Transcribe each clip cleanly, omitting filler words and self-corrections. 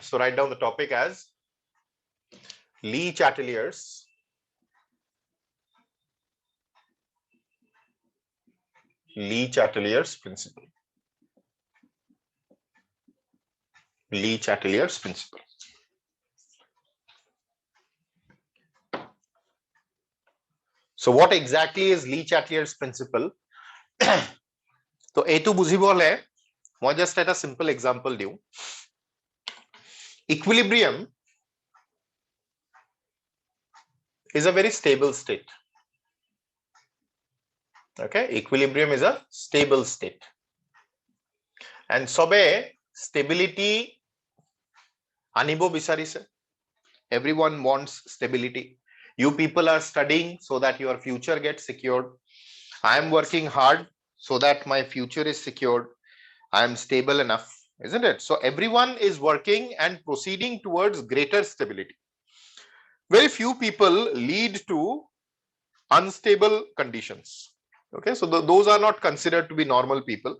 So write down the topic as Le-Chatelier's principle. Le-Chatelier's principle. So what exactly is Le-Chatelier's principle? So এইটো বুজিবলে মই just এটা simple example দিওঁ. Equilibrium is a very stable state. Okay, equilibrium is a stable state. And sobe stability anibo bicharise. Everyone wants stability. You people are studying so that your future gets secured. I am working hard so that my future is secured. I am stable enough, isn't it? So everyone is working and proceeding towards greater stability. Very few people lead to unstable conditions. Okay, so those are not considered to be normal people.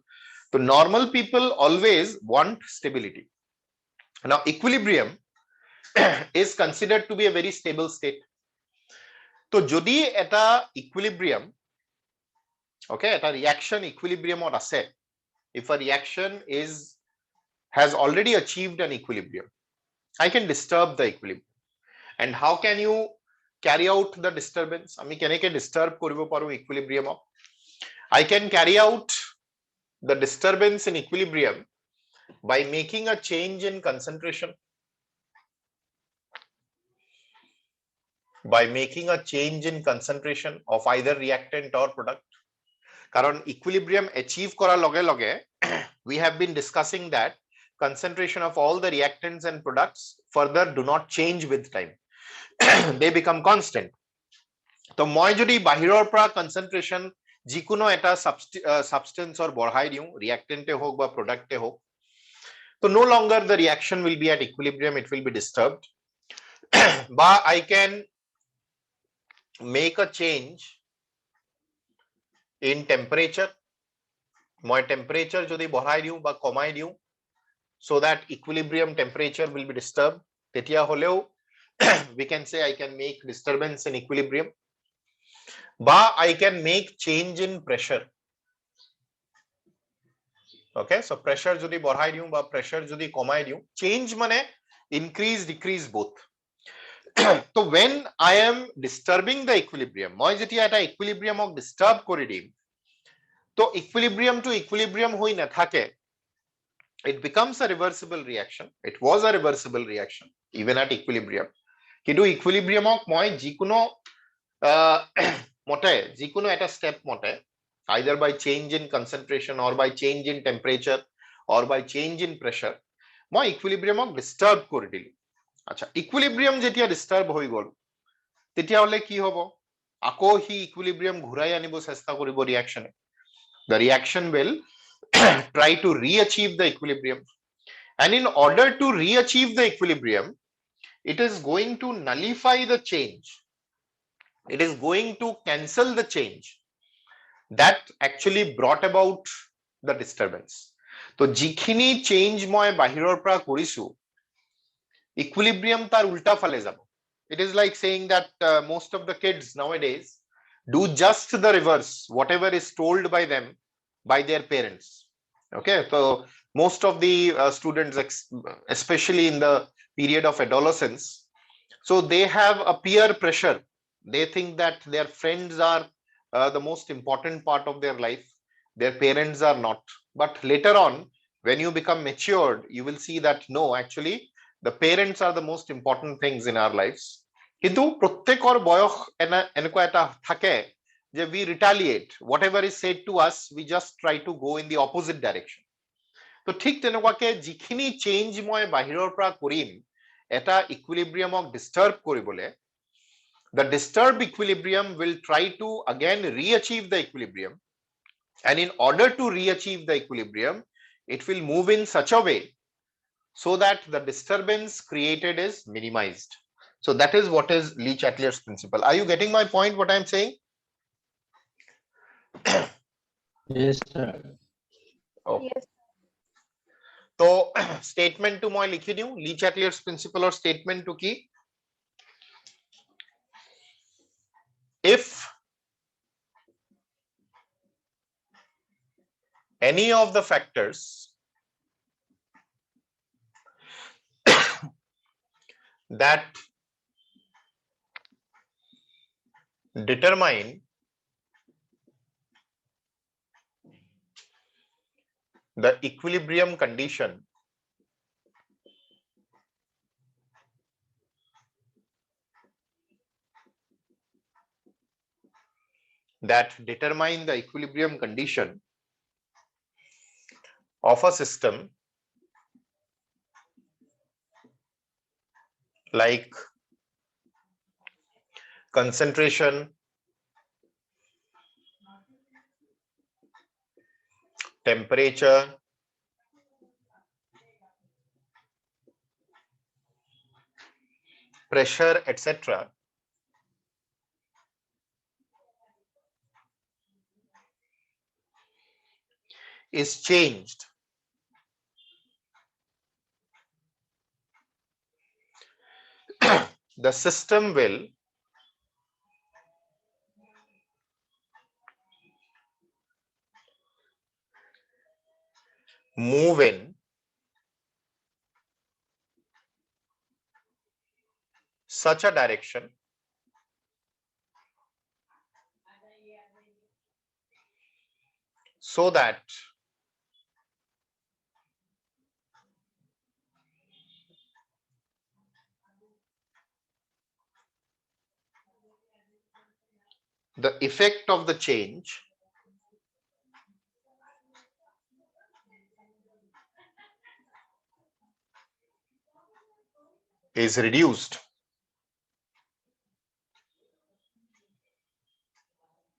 So normal people always want stability. Now equilibrium is considered to be a very stable state. So jodi eta equilibrium, okay, eta reaction equilibrium or ase, if a reaction has already achieved an equilibrium, I can disturb the equilibrium. And how can you carry out the disturbance? Ami keneke disturb koribo paru equilibrium? I can carry out the disturbance in equilibrium by making a change in concentration. By making a change in concentration of either reactant or product. Karon equilibrium achieve kora loge loge, we have been discussing that concentration of all the reactants and products further do not change with time. They become constant. So moi jodi bahiror pra concentration jikuno eta substance or borhai diu, reactant e hok ba product e hok, so no longer the reaction will be at equilibrium, it will be disturbed. But I can make a change in temperature. My temperature jodi borhai diu ba komai diu, so that equilibrium temperature will be disturbed. Tetia holeo we can say I can make disturbance in equilibrium. But I can make change in pressure. Okay, so pressure jodi borhai diu ba pressure jodi komai diu, change mane increase decrease both. So when I am disturbing the equilibrium, moi jetia eta equilibrium ok disturb kori dim, to equilibrium to equilibrium hoi na thake, it becomes a reversible reaction. It was a reversible reaction even at equilibrium. Kintu equilibrium ok moi jikuno mote jikuno eta step mote, either by change in concentration or by change in temperature or by change in pressure, moi equilibrium ok disturb kori dilu. Acha equilibrium jetia disturb hoi gol, tetia hole ki hobo, ako hi equilibrium ghurai anibo chesta koribo reaction. The reaction will try to re-achieve the equilibrium, and in order to re-achieve the equilibrium, it is going to nullify the change. It is going to cancel the change that actually brought about the disturbance. So jikhini change moi bahiror pra korisu, equilibrium tar ulta phale jabo. It is like saying that most of the kids nowadays do just the reverse, whatever is told by them by their parents. Okay, so most of the students, especially in the period of adolescence, so they have a peer pressure. They think that their friends are the most important part of their life, their parents are not. But later on, when you become matured, you will see that no, actually the parents are the most important things in our lives. Kintu prottekor boyokh eneko eta thake je we retaliate, whatever is said to us we just try to go in the opposite direction. So thik tenekwake jikhini change moi bahiror pra korim eta equilibrium ok disturb koribole, the disturbed equilibrium will try to again re-achieve the equilibrium, and in order to re-achieve the equilibrium, it will move in such a way so that the disturbance created is minimized. So that is what is Le-Chatelier's principle. Are you getting my point, what I am saying? Yes, sir. Okay. Yes. তো statement to মই লিখি দিও Le-Chatelier's principle or statement to কি if any of the factors that determine the equilibrium condition of a system like concentration, temperature, pressure, etc. is changed, the system will move in such a direction so that the effect of the change is reduced.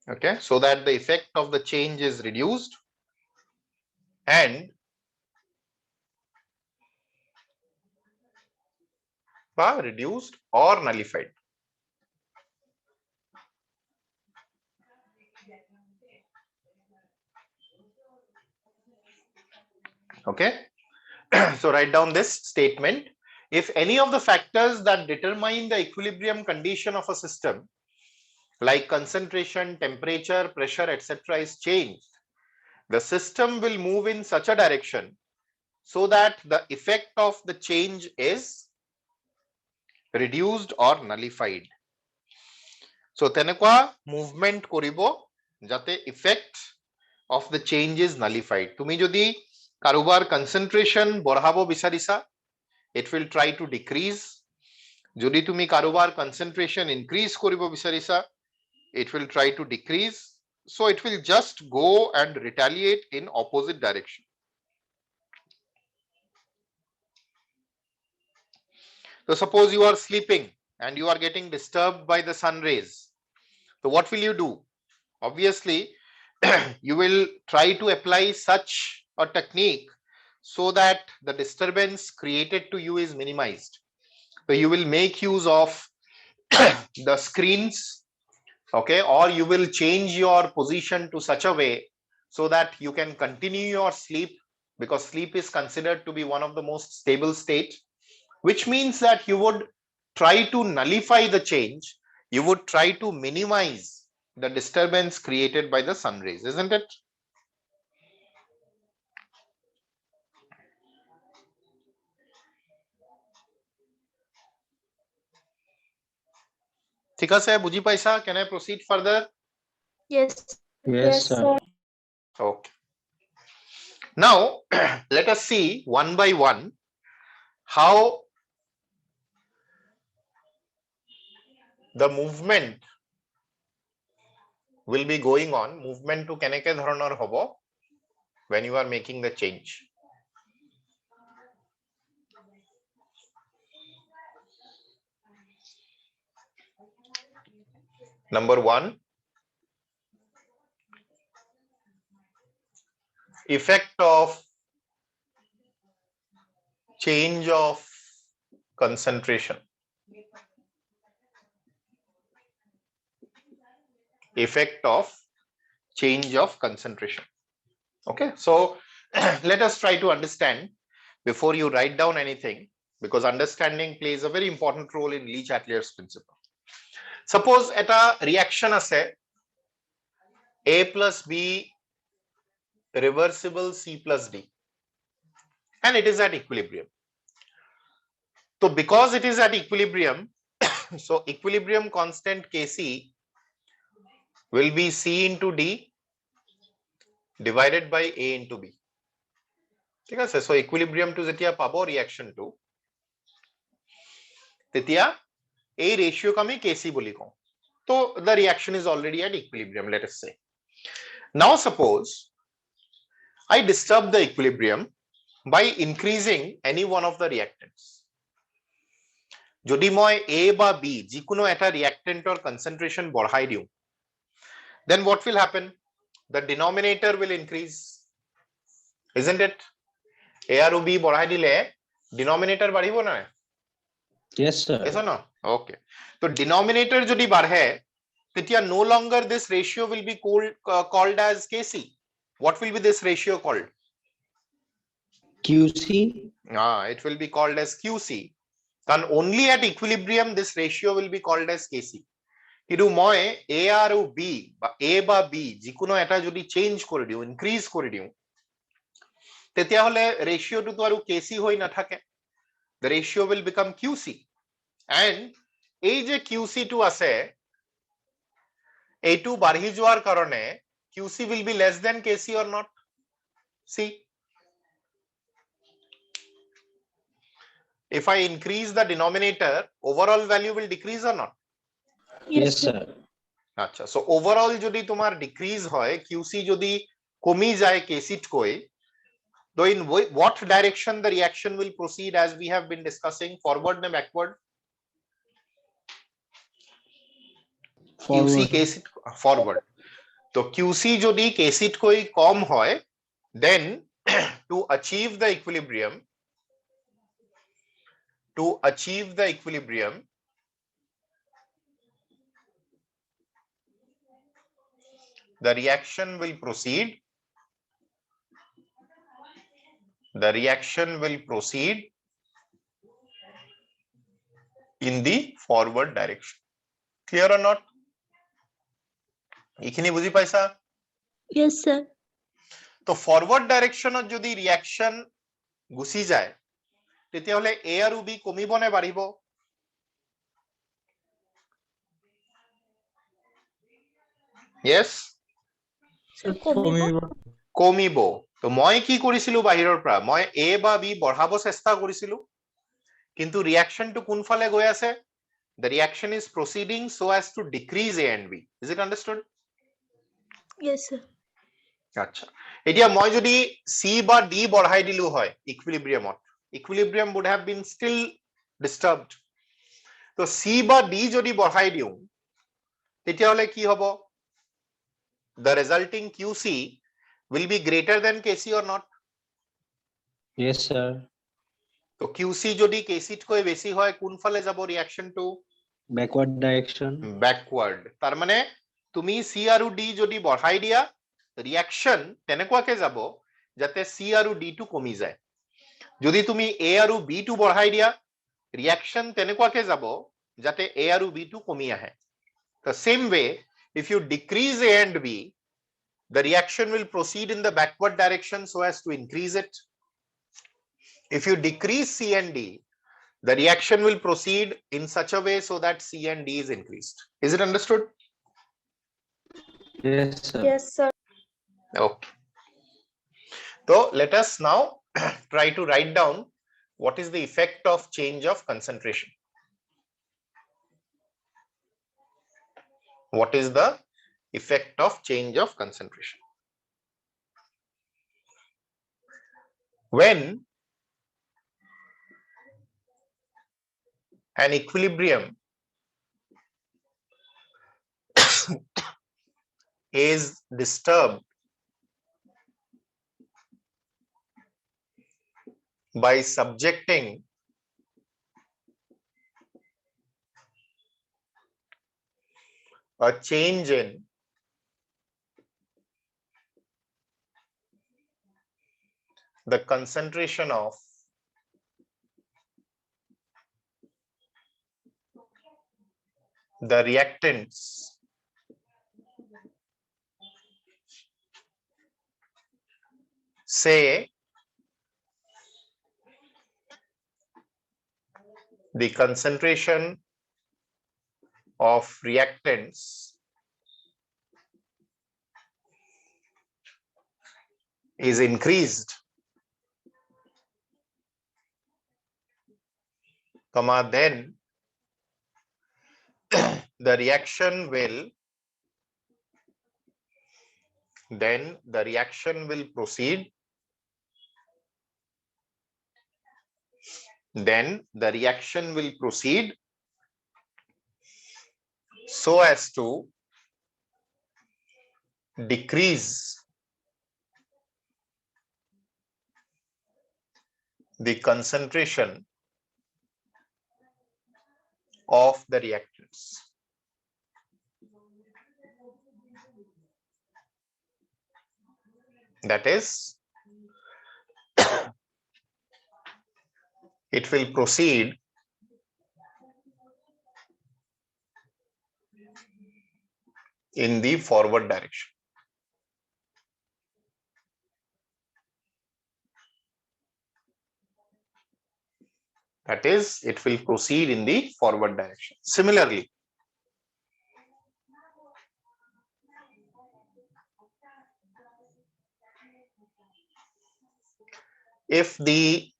Okay, so that the effect of the change is reduced and reduced or nullified. Okay, so write down this statement. If any of the factors that determine the equilibrium condition of a system like concentration, temperature, pressure, etc. is changed, the system will move in such a direction so that the effect of the change is reduced or nullified. So tenekwa movement koribo jate effect of the change is nullified. Tumi jodi karobar concentration borhabo bisarisa, it will try to decrease. Jodi tumi karobar concentration increase koribo bisarisa, it will try to decrease. So it will just go and retaliate in opposite direction. So suppose you are sleeping and you are getting disturbed by the sun rays. So what will you do? Obviously, you will try to apply such a technique so that the disturbance created to you is minimized. So you will make use of the screens, okay, or you will change your position to such a way so that you can continue your sleep, because sleep is considered to be one of the most stable state, which means that you would try to nullify the change, you would try to minimize the disturbance created by the sun rays, isn't it? ঠিক আছে, বুঝি পাইছা? Can I proceed further? Yes. Yes, sir. Okay. Now, let us see one by one how the movement will be going on. Movement to keneke dhoroner hobo when you are making the change. Number one, effect of change of concentration. Effect of change of concentration. Okay, so let us try to understand. before you write down anything, because understanding plays a very important role in Le-Chatelier's principle. Suppose eta reaction ase A plus B reversible C plus D, and it is at equilibrium. So because it is at equilibrium, so equilibrium constant Kc will be C into D divided by A into B. ঠিক আছে, so equilibrium to যেতিয়া পাব reaction to তেতিয়া এই ratio ক আমি Kc বুলি কওঁ. So the reaction is already at equilibrium, let us say. Now suppose I disturb the equilibrium by increasing any one of the reactants. যদি মই A বা B যিকোনো এটা reactantor concentration বঢ়াই দিওঁ, then what will happen? The denominator will increase, isn't it? A আৰু B বঢ়াই দিলে denominator বাঢ়িব না? Yes, sir. Yes or no? Okay. So denominator যদি বাঢ়ে, তেতিয়া no longer this ratio will be called as Kc. What will be this ratio called? QC. It will be called as QC. And only at equilibrium this ratio will be called as Kc. কিন্তু মই A আৰু B বা A বা B যিকোনো এটা যদি change কৰি দিওঁ, ইনক্ৰিজ কৰি দিওঁ, তেতিয়া হলে ৰেশিওটো তো আৰু Kc হৈ নাথাকে. The ratio will become QC. And এই যে QC টো আছে, এইটো বাঢ়ি যোৱাৰ কাৰণে QC will be less than Kc or not? See, if I increase the denominator, overall value will decrease or not? Yes, sir. আচ্ছা, so overall যদি তোমার decrease হয়, QC যদি কমি যায় Kc কৈ, though in what direction the reaction will proceed, as we have been discussing, forward na backward? QC Kc forward. So QC যদি Kc কৈ কম হয়, then to achieve the equilibrium, the reaction will proceed in the forward direction. Clear or not? এখানে বুঝি পাইছা? Yes, sir. তো forward ডাইরেকশনত যদি reaction গুছি যায়, তেতিয়া হলে A আৰু B কমিব নে বাঢ়িব? Yes, কমিব. তো মই কি কৰিছিলো বাহিৰৰ পৰা? মই A বা B বঢ়াব চেষ্টা কৰিছিলো, কিন্তু ৰিঅ্যাকশনটো কোনফালে গৈ আছে? The reaction is proceeding so as to decrease A and B. Is it understood? Yes, sir. আচ্ছা, এতিয়া মই যদি C বা D বঢ়াই দিলো হয় ইকুইলিব্রিয়ামত, equilibrium would have been still disturbed. তো C বা D যদি বঢ়াই দিও, তেতিয়া হলে কি হ'ব? The resulting QC will be greater than Kc or not? Yes, sir. তো QC যদি Kc কৈ বেশি হয়, কোনফালে যাব রিঅ্যাকশনটো? Backward direction. Backward. তার মানে তুমি C আৰু D যদি বঢ়াই দিয়া, রিঅ্যাকশন তেনেকুৱাকে যাব যাতে C আৰু D টো কমি যায়. যদি তুমি A আৰু B টো বঢ়াই দিয়া, রিঅ্যাকশন তেনেকুৱাকে যাব যাতে A আৰু B টো কমি আহে. The same way, if you decrease A and B, the reaction will proceed in the backward direction so as to increase it. If you decrease C and D, the reaction will proceed in such a way so that C and D is increased. Is it understood? Yes, sir. Yes, sir. Okay. So let us now try to write down what is the effect of change of concentration. What is the effect of change of concentration? When an equilibrium is disturbed by subjecting a change in the concentration of the reactants say the concentration of reactants is increased, comma, then the reaction will proceed, so as to decrease the concentration of the reactants. That is, it will proceed in the forward direction. That is, it will proceed in the forward direction. Similarly, if the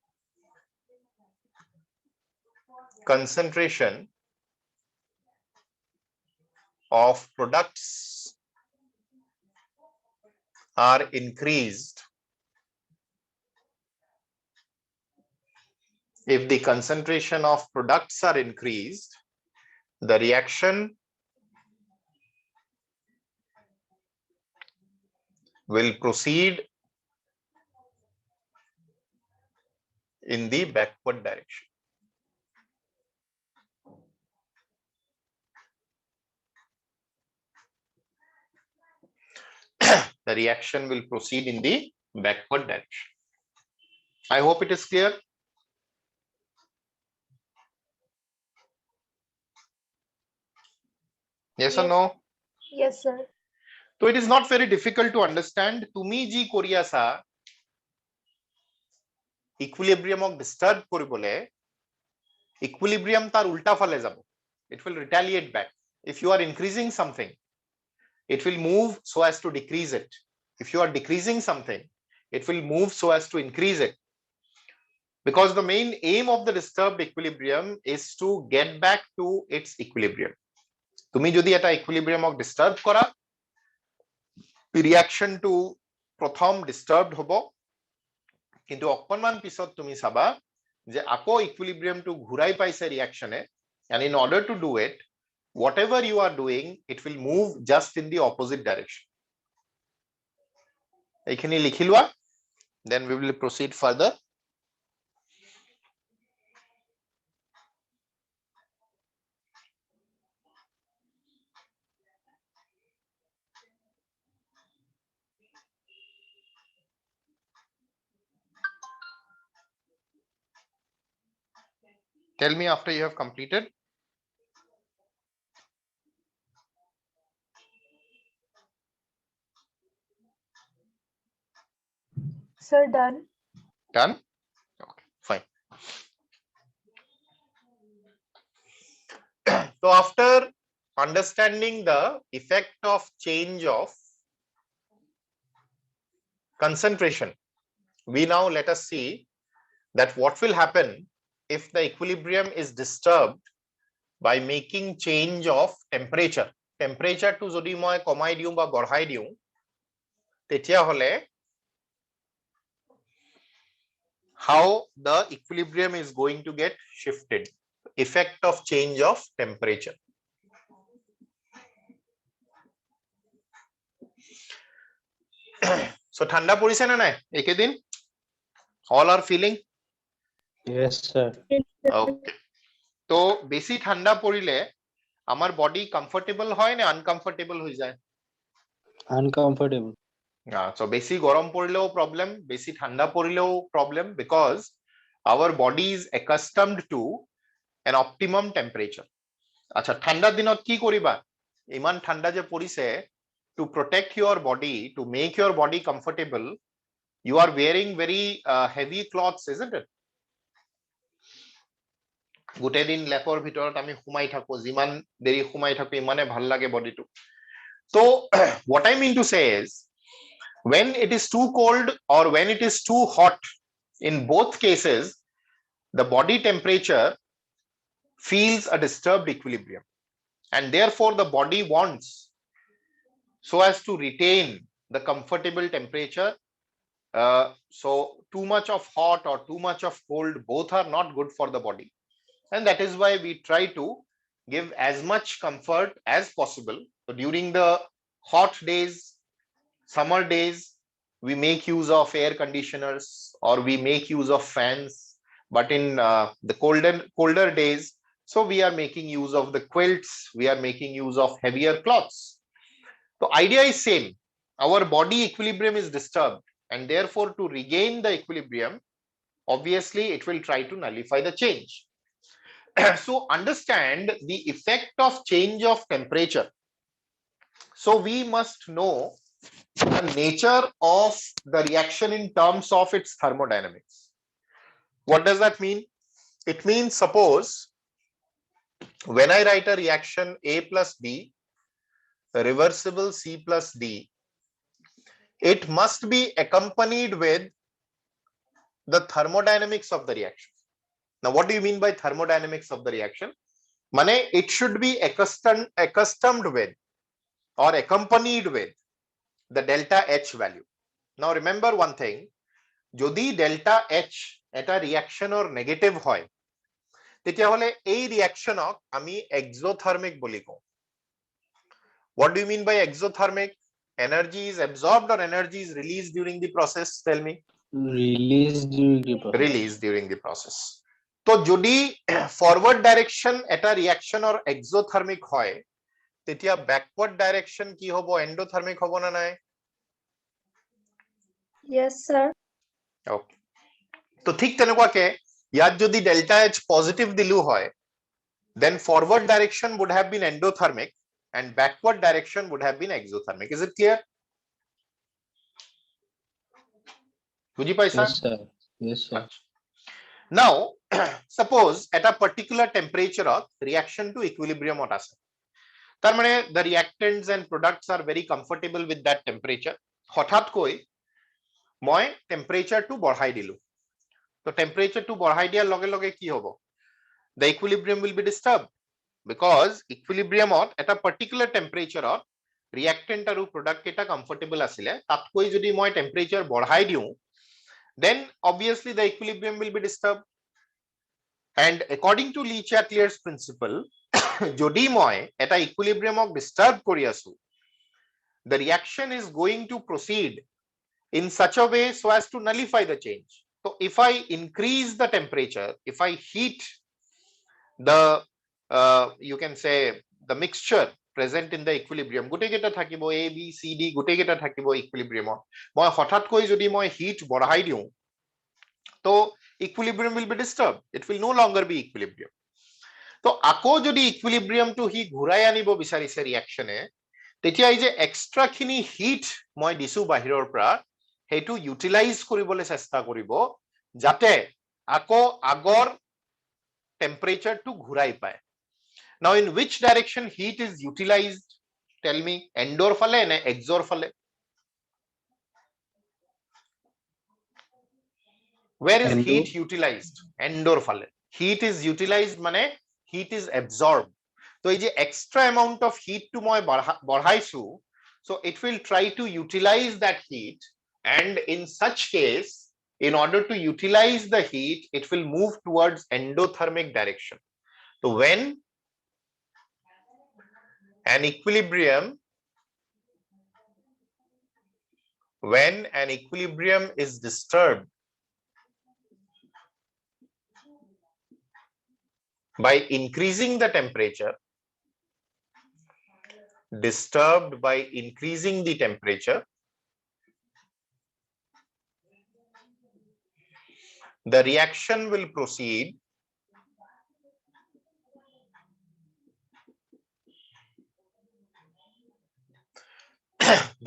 concentration of products are increased, the reaction will proceed in the backward direction. The reaction will proceed in the backward direction. I hope it is clear. Yes or no? Yes, sir. So it is not very difficult to understand. Tumi ji koriasa equilibrium of disturb koribole, equilibrium tar ulta phale jabo. It will retaliate back. If you are increasing something, it will move so as to decrease it. If you are decreasing something, it will move so as to increase it. Because the main aim of the disturbed equilibrium is to get back to its equilibrium. Tumi jodi eta equilibrium of disturb kora, reaction to prothom disturbed hobo, kintu okkonman pisot tumi saba je ako equilibrium to ghurai paise reaction e, and in order to do it, whatever you are doing, it will move just in the opposite direction. Ekhini likhilwa, then we will proceed further. Tell me after you have completed. Sir, done. Done? Okay, fine. So after understanding the effect of change of concentration, we now let us see that what will happen if the equilibrium is disturbed by making change of temperature. Temperature to jodi moi komai diu ba borhai diu, tetia hole how the equilibrium is going to get shifted. Effect of change of temperature. So thanda porise na nai ekedin? All are feeling? Yes, sir. Okay. So basic thanda porile amar body comfortable hoy na uncomfortable hoi jay? Uncomfortable. So basic gorom porileo problem, basic thanda porileo problem, because our body is accustomed to an optimum temperature. আচ্ছা ঠান্ডার দিনত কি কৰিবা ইমান ঠান্ডা যে পৰিছে to protect your body to make your body comfortable you are wearing very heavy clothes isn't it গোটেই দিন লেপৰ ভিতৰত আমি সোমাই থাকো যিমান দেৰি সোমাই থাকো ইমানে ভাল লাগে বডিটো so what I mean to say is when it is too cold or when it is too hot in both cases the body temperature feels a disturbed equilibrium and therefore the body wants so as to retain the comfortable temperature so too much of hot or too much of cold both are not good for the body and that is why we try to give as much comfort as possible so during the hot days summer days we make use of air conditioners or we make use of fans but in the colder days so we are making use of the quilts we are making use of heavier cloths the idea is same our body equilibrium is disturbed and therefore to regain the equilibrium obviously it will try to nullify the change so understand the effect of change of temperature so we must know the nature of the reaction in terms of its thermodynamics what does that mean it means suppose when I write a reaction A plus B reversible C plus D it must be accompanied with the thermodynamics of the reaction now what do you mean by thermodynamics of the reaction mane it should be accustomed with or accompanied with the delta H value now remember one thing যদি delta H এটা রিঅ্যাকশনৰ negative হয় তেতিয়া হলে এই রিঅ্যাকশনক আমি exothermic বলি কওঁ what do you mean by exothermic energy is absorbed or energy is released during the process tell me Release during the process. released during the process তো যদি ফরওয়ার্ড ডাইরেকশন এটা রিঅ্যাকশনৰ এক্সোথার্মিক হয় তেতিয়া ব্যাকওয়ার্ড ডাইরেকশন কি হ'ব endothermic হ'ব না নাই Yes, sir. ওকে তো ঠিক তেনেকুৱাকে ইয়াত যদি ডেল্টা H পজিটিভ দিলু হয় then forward direction would have been endothermic and backward direction would have been exothermic is it clear বুজি পাইছা Yes, sir. Yes, sir. now suppose at a particular temperature reaction to equilibrium আছে তার মানে the reactants and products are very comfortable with that temperature হঠাৎ কৈ মই temperature টো বঢ়াই দিলু তো temperature টো বঢ়াই দিয়াৰ লগে লগে কি হ'ব the equilibrium will be disturbed because equilibrium at a particular temperature reactant আৰু product কেটা comfortable আছিলে তাতকৈ যদি মই temperature বঢ়াই দিও then obviously the equilibrium will be disturbed and according to Le-Chatelier's principle যদি মই এটা equilibrium disturb কৰি আছো the reaction is going to proceed in such a way so as to nullify the change so if I increase the temperature if I heat the you can say the mixture present in the equilibrium গোটেই কেটা থাকিব A B C D গোটেই কেটা থাকিব equilibrium মই হঠাৎ কৈ যদি মই হিট বঢ়াই দিও তো equilibrium will be disturbed it will no longer be equilibrium তো আকৌ যদি equilibrium টো হি ঘূৰাই আনিব বিচাৰিছে ৰিঅ্যাকশনে তেতিয়া এই যে এক্সট্ৰা খিনি হিট মই দিছো বাহিৰৰ পৰা হেতু ইউটিলাইজ কৰিবলৈ চেষ্টা কৰিব যাতে আকৌ আগৰ temperature to ঘূৰাই পায় now in which direction heat is utilized tell me endor ফলে নে exor ফলে where is Endo. heat utilized endor ফলে heat is utilized মানে heat is absorbed তো এই যে extra amount of heat to মই বঢ়াইছো so it will try to utilize that heat and in such case in order to utilize the heat it will move towards endothermic direction so when an equilibrium is disturbed by increasing the temperature the reaction will proceed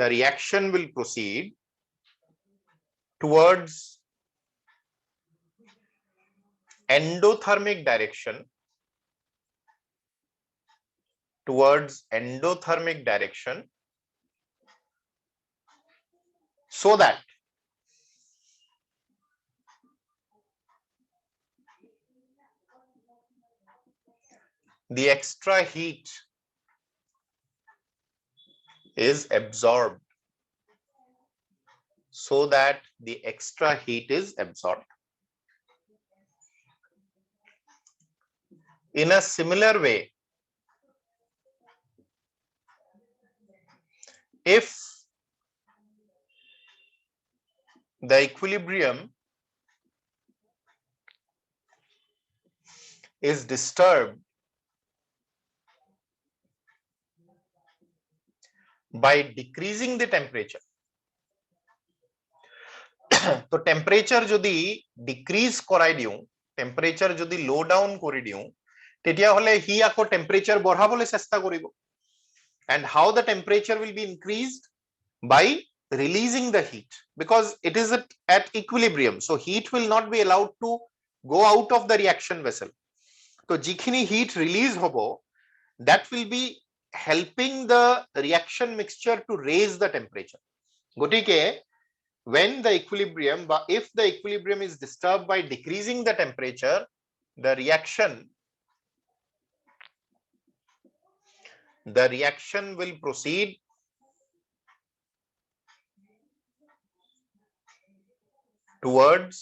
the reaction will proceed towards endothermic direction, so that the extra heat is absorbed, In a similar way, if the equilibrium is disturbed by decreasing the temperature, তো temperature যদি decrease করাই দিও, temperature যদি লো down কৰি দিও, তেতিয়া হলে হি আকৌ টেম্পারেচার বঢ়াবলৈ চেষ্টা কৰিব। and how the temperature will be increased? By releasing the heat, because it is at equilibrium, so heat will not be allowed to go out of the reaction vessel. তো যিখিনি heat release hobo, that will be helping the reaction mixture to raise the temperature. গটিকে when the equilibrium, but if the equilibrium is disturbed by decreasing the temperature, the reaction will proceed towards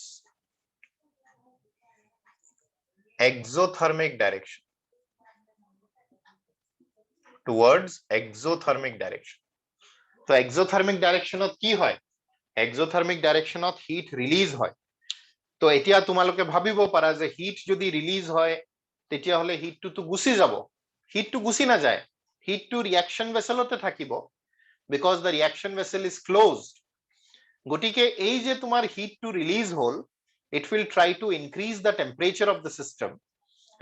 exothermic direction, তো exothermic direction কি হয়? exothermic direction heat release হয়। তো এতিয়া তোমালোকে ভাবিব পাৰা যে হিট যদি রিলিজ হয় তেতিয়া হলে হিটটো তো গুছি যাব। হিটটো গুছি না যায়, হিটটো রিঅ্যাকশন ভেসেলতে থাকিব, because the reaction vessel is closed. গটিকে এই যে তোমার হিটটো রিলিজ হল, it will try to increase the temperature of the system,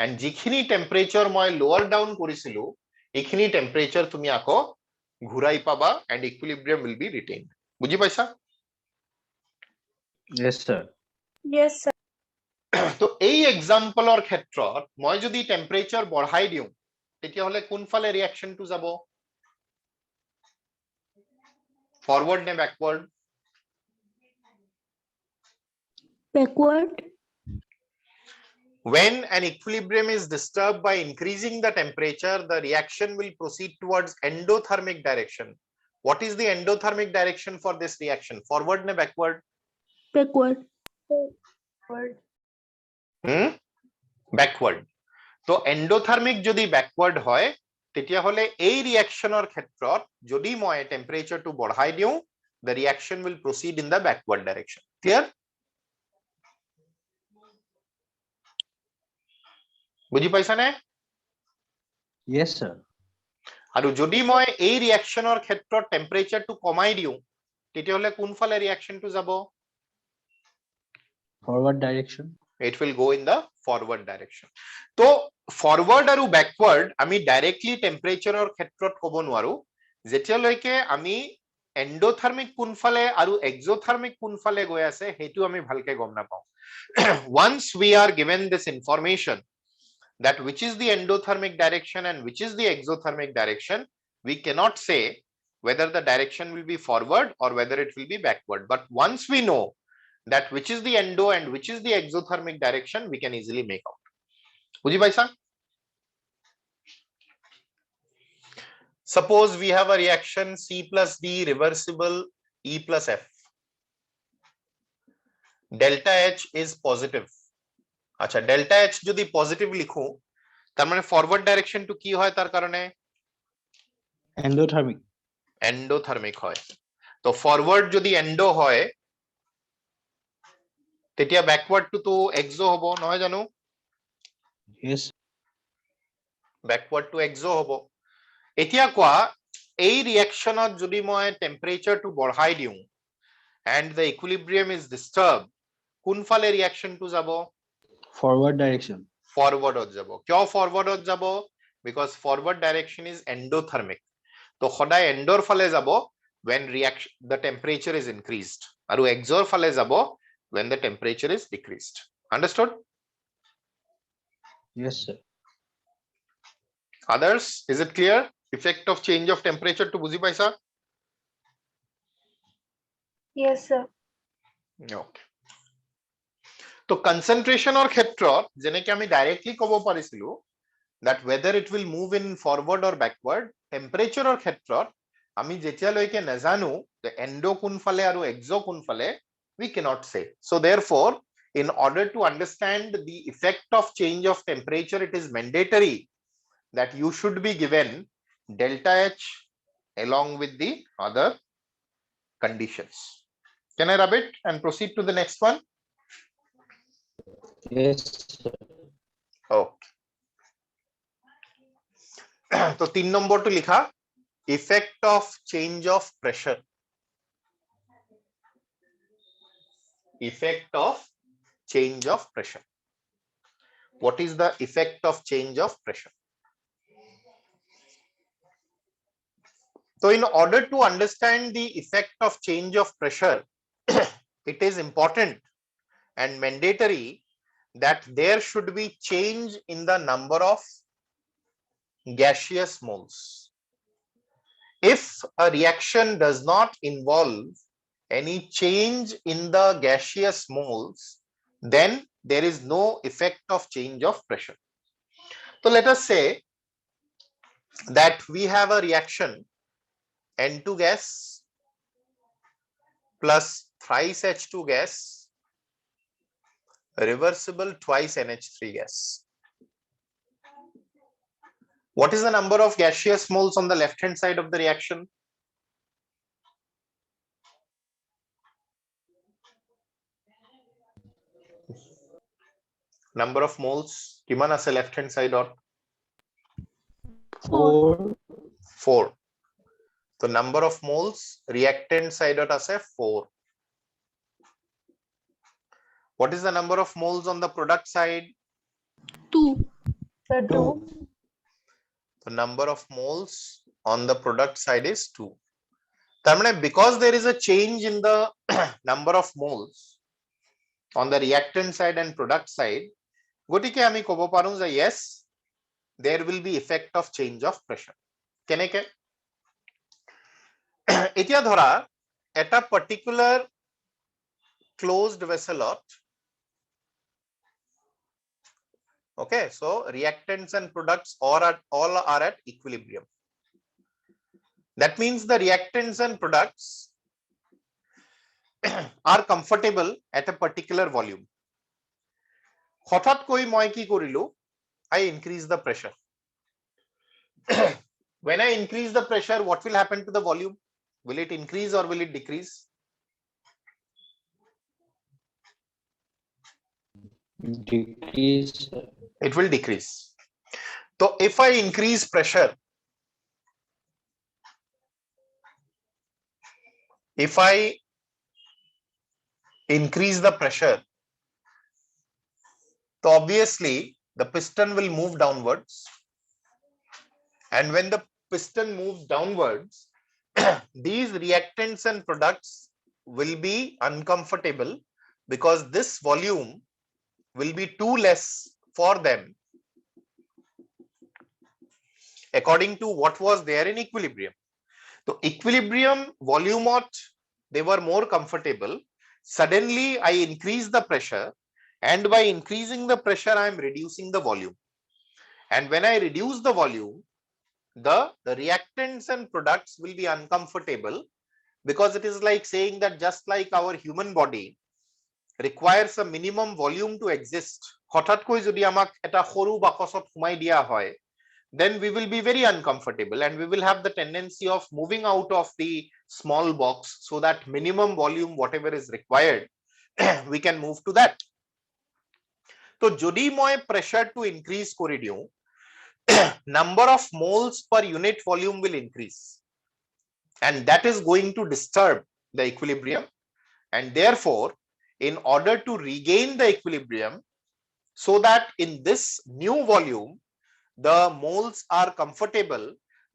and যিখিনি টেম্পারেচার মই লোয়ার ডাউন কৰিছিলো এইখিনি টেম্পারেচার তুমি আকৌ ঘূৰাই পাবা, and equilibrium will be retained. বুজি পাইছা? Yes, sir. Yes, sir. তো এই এক্সাম্পলৰ ক্ষেত্ৰত মই যদি টেম্পারেচার বঢ়াই দিও তেতিয়া হলে কোনফালে ৰিঅ্যাকশনটো যাব? ফরওয়ার্ড নে backward? Backward. When an equilibrium is disturbed by increasing the temperature, the reaction will proceed towards endothermic direction. What is the endothermic direction for this reaction? Forward ne backward? Backward. Backward. Backward. তো endothermic যদি backward হয় তেতিয়া হলে এই রিঅ্যাকশনৰ ক্ষেত্ৰত যদি মই টেম্পারেচারটো বঢ়াই দিও, the reaction will proceed in the backward direction. Clear? বুজি পাইছা নে? Yes, sir. আৰু যদি মই এই ৰিঅ্যাকশনৰ ক্ষেত্ৰত টেম্পারেচারটো কমাই দিও তেতিয়া হলে কোনফালে ৰিঅ্যাকশনটো যাব? Forward direction. It will go in the forward direction. তো ফরওয়ার্ড আৰু ব্যাকওয়ার্ড আমি ডাইরেক্টলি টেম্পারেচাৰৰ ক্ষেত্ৰত ক'ব নোৱাৰো, যেতিয়ালৈকে আমি এন্ডোথার্মিক কোনফালে আৰু এক্সোথার্মিক কোনফালে গৈ আছে হেতু আমি ভালকে গম নাপাও। once we are given this information that which is the endothermic direction and which is the exothermic direction, we cannot say whether the direction will be forward or whether it will be backward. But once we know that which is the endo and which is the exothermic direction, we can easily make out. বুঝি পাইছা? Suppose we have a reaction C plus D reversible E plus F. Delta H is positive. আচ্ছা, delta H যদি positive লিখো তার মানে forward ডাইরেকশনটো কি হয় তার কারণে? এন্ডোথার্মিক হয়। তো ফরওয়ার্ড যদি এন্ডো হয় তেতিয়া ব্যাকওয়ার্ডটো তো এক্সো হ'ব নহয় জানো? Yes. ব্যাকওয়ার্ড টু এক্সো হ'ব। এতিয়া কোৱা এই ৰিঅ্যাকশনত যদি মই টেম্পারেচারটো বঢ়াই দিও and the equilibrium is disturbed, কোনফালে ৰিঅ্যাকশনটো যাব? Forward direction. ফরওয়ার্ডত যাব। কিয় ফরওয়ার্ডত যাব? because forward direction is endothermic. তো সদায় এন্ডৰ ফালে যাব, when reaction the temperature is increased aru exor phale jabo when the temperature is decreased. Understood? Yes, sir. Others, is it clear? Effect of change of temperature to buji paisa? Yes, sir. Okay. তো কনসেন্ট্রেশনৰ ক্ষেত্ৰত যেনেকে আমি directly ক'ব পাৰিছিলো that whether it will move in forward or backward, টেম্পাৰেচাৰৰ ক্ষেত্ৰত আমি যেতিয়ালৈকে নাজানো যে এন্ডো কোনফালে আৰু এক্সো কোনফালে, we cannot say. So therefore, in order to understand the effect of change of temperature, it is mandatory that you should be given delta H along with the other conditions. Can I rub it and proceed to the next one? Yes, sir. Okay. तो 3 number तो लिखा effect of change of pressure. Effect of change of pressure. What is the effect of change of pressure? So in order to understand the effect of change of pressure, it is important and mandatory that there should be change in the number of gaseous moles. If a reaction does not involve any change in the gaseous moles, then there is no effect of change of pressure. So let us say that we have a reaction N2 gas plus thrice H2 gas reversible twice NH3 gas. What is the number of gaseous moles on the left hand side of the reaction? Number of moles kiman ase left hand side or 4. 4. So number of moles reactant side or ase 4. What is the number of moles on the product side? 2. Sir, 2. The number of moles on the product side is 2. Because there is a change in the number of moles on the reactant side and product side, gotike ami kobo paru je yes, there will be effect of change of pressure. Keneke etia dhora eta particular closed vesselot, okay, so reactants and products all are at equilibrium. That means the reactants and products are comfortable at a particular volume. হঠাৎ কই মই কি কৰিলো, I increase the pressure. When I increase the pressure, what will happen to the volume? Will it increase or will it decrease? Decrease, sir. It will decrease. So if I increase pressure, if I increase the pressure, so obviously the piston will move downwards, and when the piston moves downwards, these reactants and products will be uncomfortable because this volume will be too less for them according to what was there in equilibrium. So equilibrium volume they were more comfortable. Suddenly I increase the pressure, and by increasing the pressure I am reducing the volume, and when I reduce the volume, the reactants and products will be uncomfortable, because it is like saying that just like our human body requires a minimum volume to exist, হঠাৎ কৈ যদি আমাক এটা সৰু বাকচত সোমাই দিয়া হয়, then we will be very uncomfortable and we will have the tendency of moving out of the small box, so that minimum volume whatever is required we can move to that. So jodi moi pressure to increase kori diu, number of moles per unit volume will increase, and that is going to disturb the equilibrium, and therefore in order to regain the equilibrium, so that in this new volume the moles are comfortable,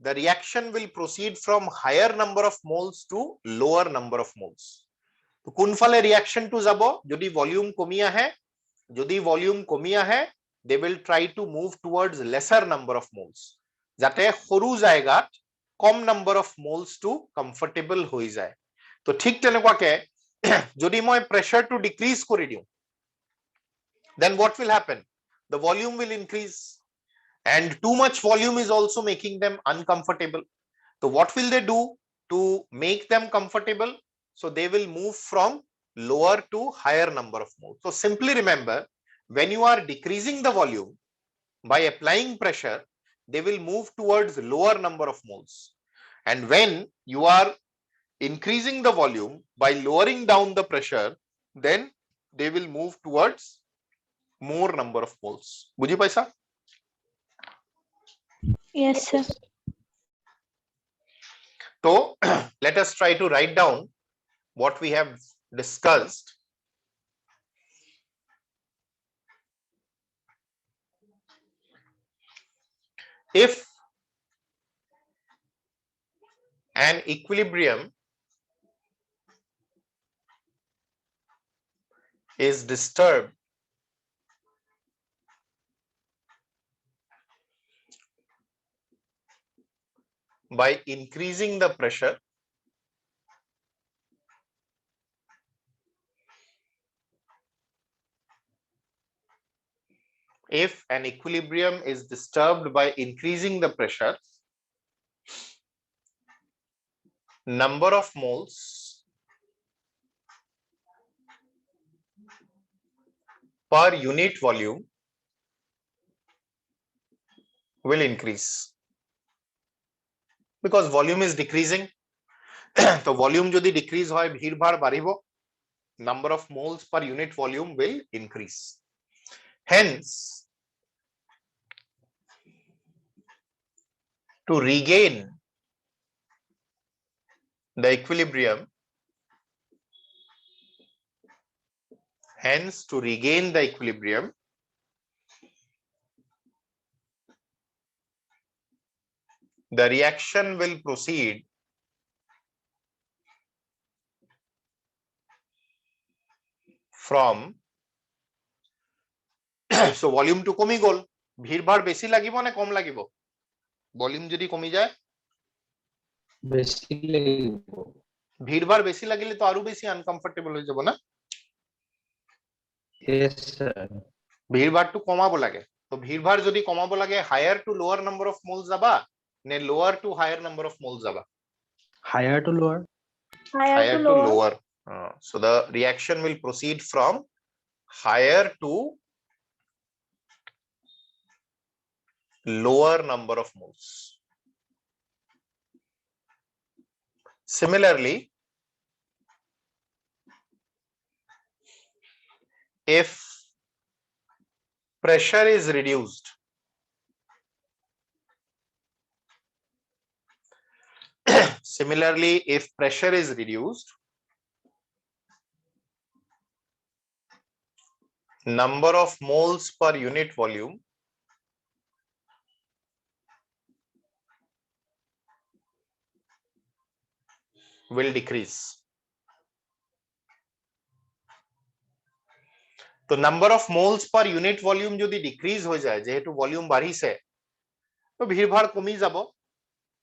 the reaction will proceed from higher number of moles to lower number of moles. তো কোনফালে reaction to যাব? যদি volume কমি আহে, they will try to move towards lesser number of moles, যাতে সৰু জায়গাত কম number of moles to comfortable হৈ যায়। তো ঠিক তেনেকুৱাকে যদি মই pressure to decrease কৰি দিওঁ, then what will happen? The volume will increase, and too much volume is also making them uncomfortable. So what will they do to make them comfortable? So they will move from lower to higher number of moles. So simply remember, when you are decreasing the volume by applying pressure, they will move towards lower number of moles, and when you are increasing the volume by lowering down the pressure, then they will move towards more number of moles. বুঝি পাইছা? Yes, sir. So let us try to write down what we have discussed. If an equilibrium is disturbed by increasing the pressure, if an equilibrium is disturbed by increasing the pressure, number of moles per unit volume will increase, because volume is decreasing. So volume যদি decrease হয়, ভিড়ভাড় বাড়িব, number of moles per unit volume will increase. Hence, to regain the equilibrium, the reaction will proceed from so volume to কমি গল, ভিড়ভাড় বেশি লাগিব না কম লাগিব? Volume যদি কমি যায়, বেশি লাগিব। ভিড়ভাড় বেশি লাগিলে তো আরো বেশি আনকমফর্টেবল হয়ে যাব না? Yes, sir. ভিড়ভাড়টো কমাব লাগে। তো ভিড়ভাড় যদি কমাব লাগে, higher to lower number of moles যাবা নে lower to higher number of moles যাবা? Higher to lower? Higher to lower. lower. So the reaction will proceed from higher to lower number of moles. Similarly, if pressure is reduced, number of moles per unit volume will decrease. তো number of moles per unit volume যদি decrease হয়ে যায়, যেহেতু volume বাড়িছে, তো ভিড়ভাড় কমি যাব।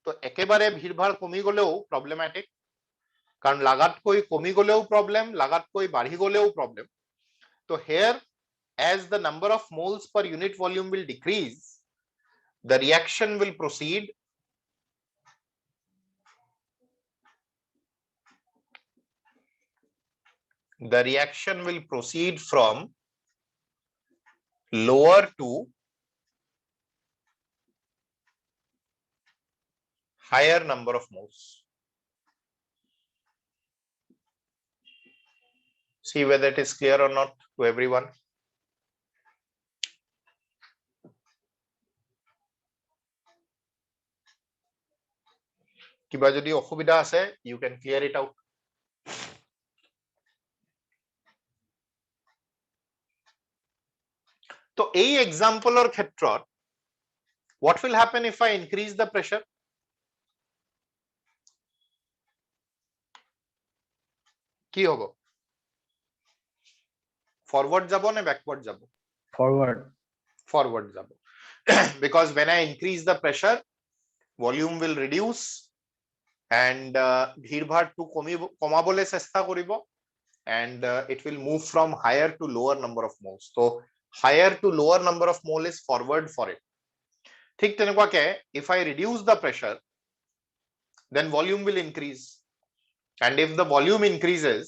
তো একেবারে ভিড়ভাড় কমি গলেও প্রবলেমেটিক, কারণ লাগাতকৈ কমি গলেও প্রবলেম, লাগাতকৈ বাড়ি গলেও প্রবলেম। তো hair, as the number of moles per unit volume will decrease, the reaction will proceed from lower to higher number of moles. See whether it is clear or not to everyone. কিবা যদি অসুবিধা আছে, you can clear it out. তো এই এক্সাম্পলৰ ক্ষেত্ৰত what will happen if I increase the pressure? কি হবো? Forward যাব না ব্যাকওয়ার্ড যাব? Forward. Forward যাব। Because when I increase the pressure, volume will reduce and ভিড়ভাড়টো কমাবলে চেষ্টা কৰিব and it will move from higher to lower number of moles. So higher to lower number of mole is forward for it. ঠিক তেনেকুৱাকে if I reduce the pressure, then volume will increase, and if the volume increases,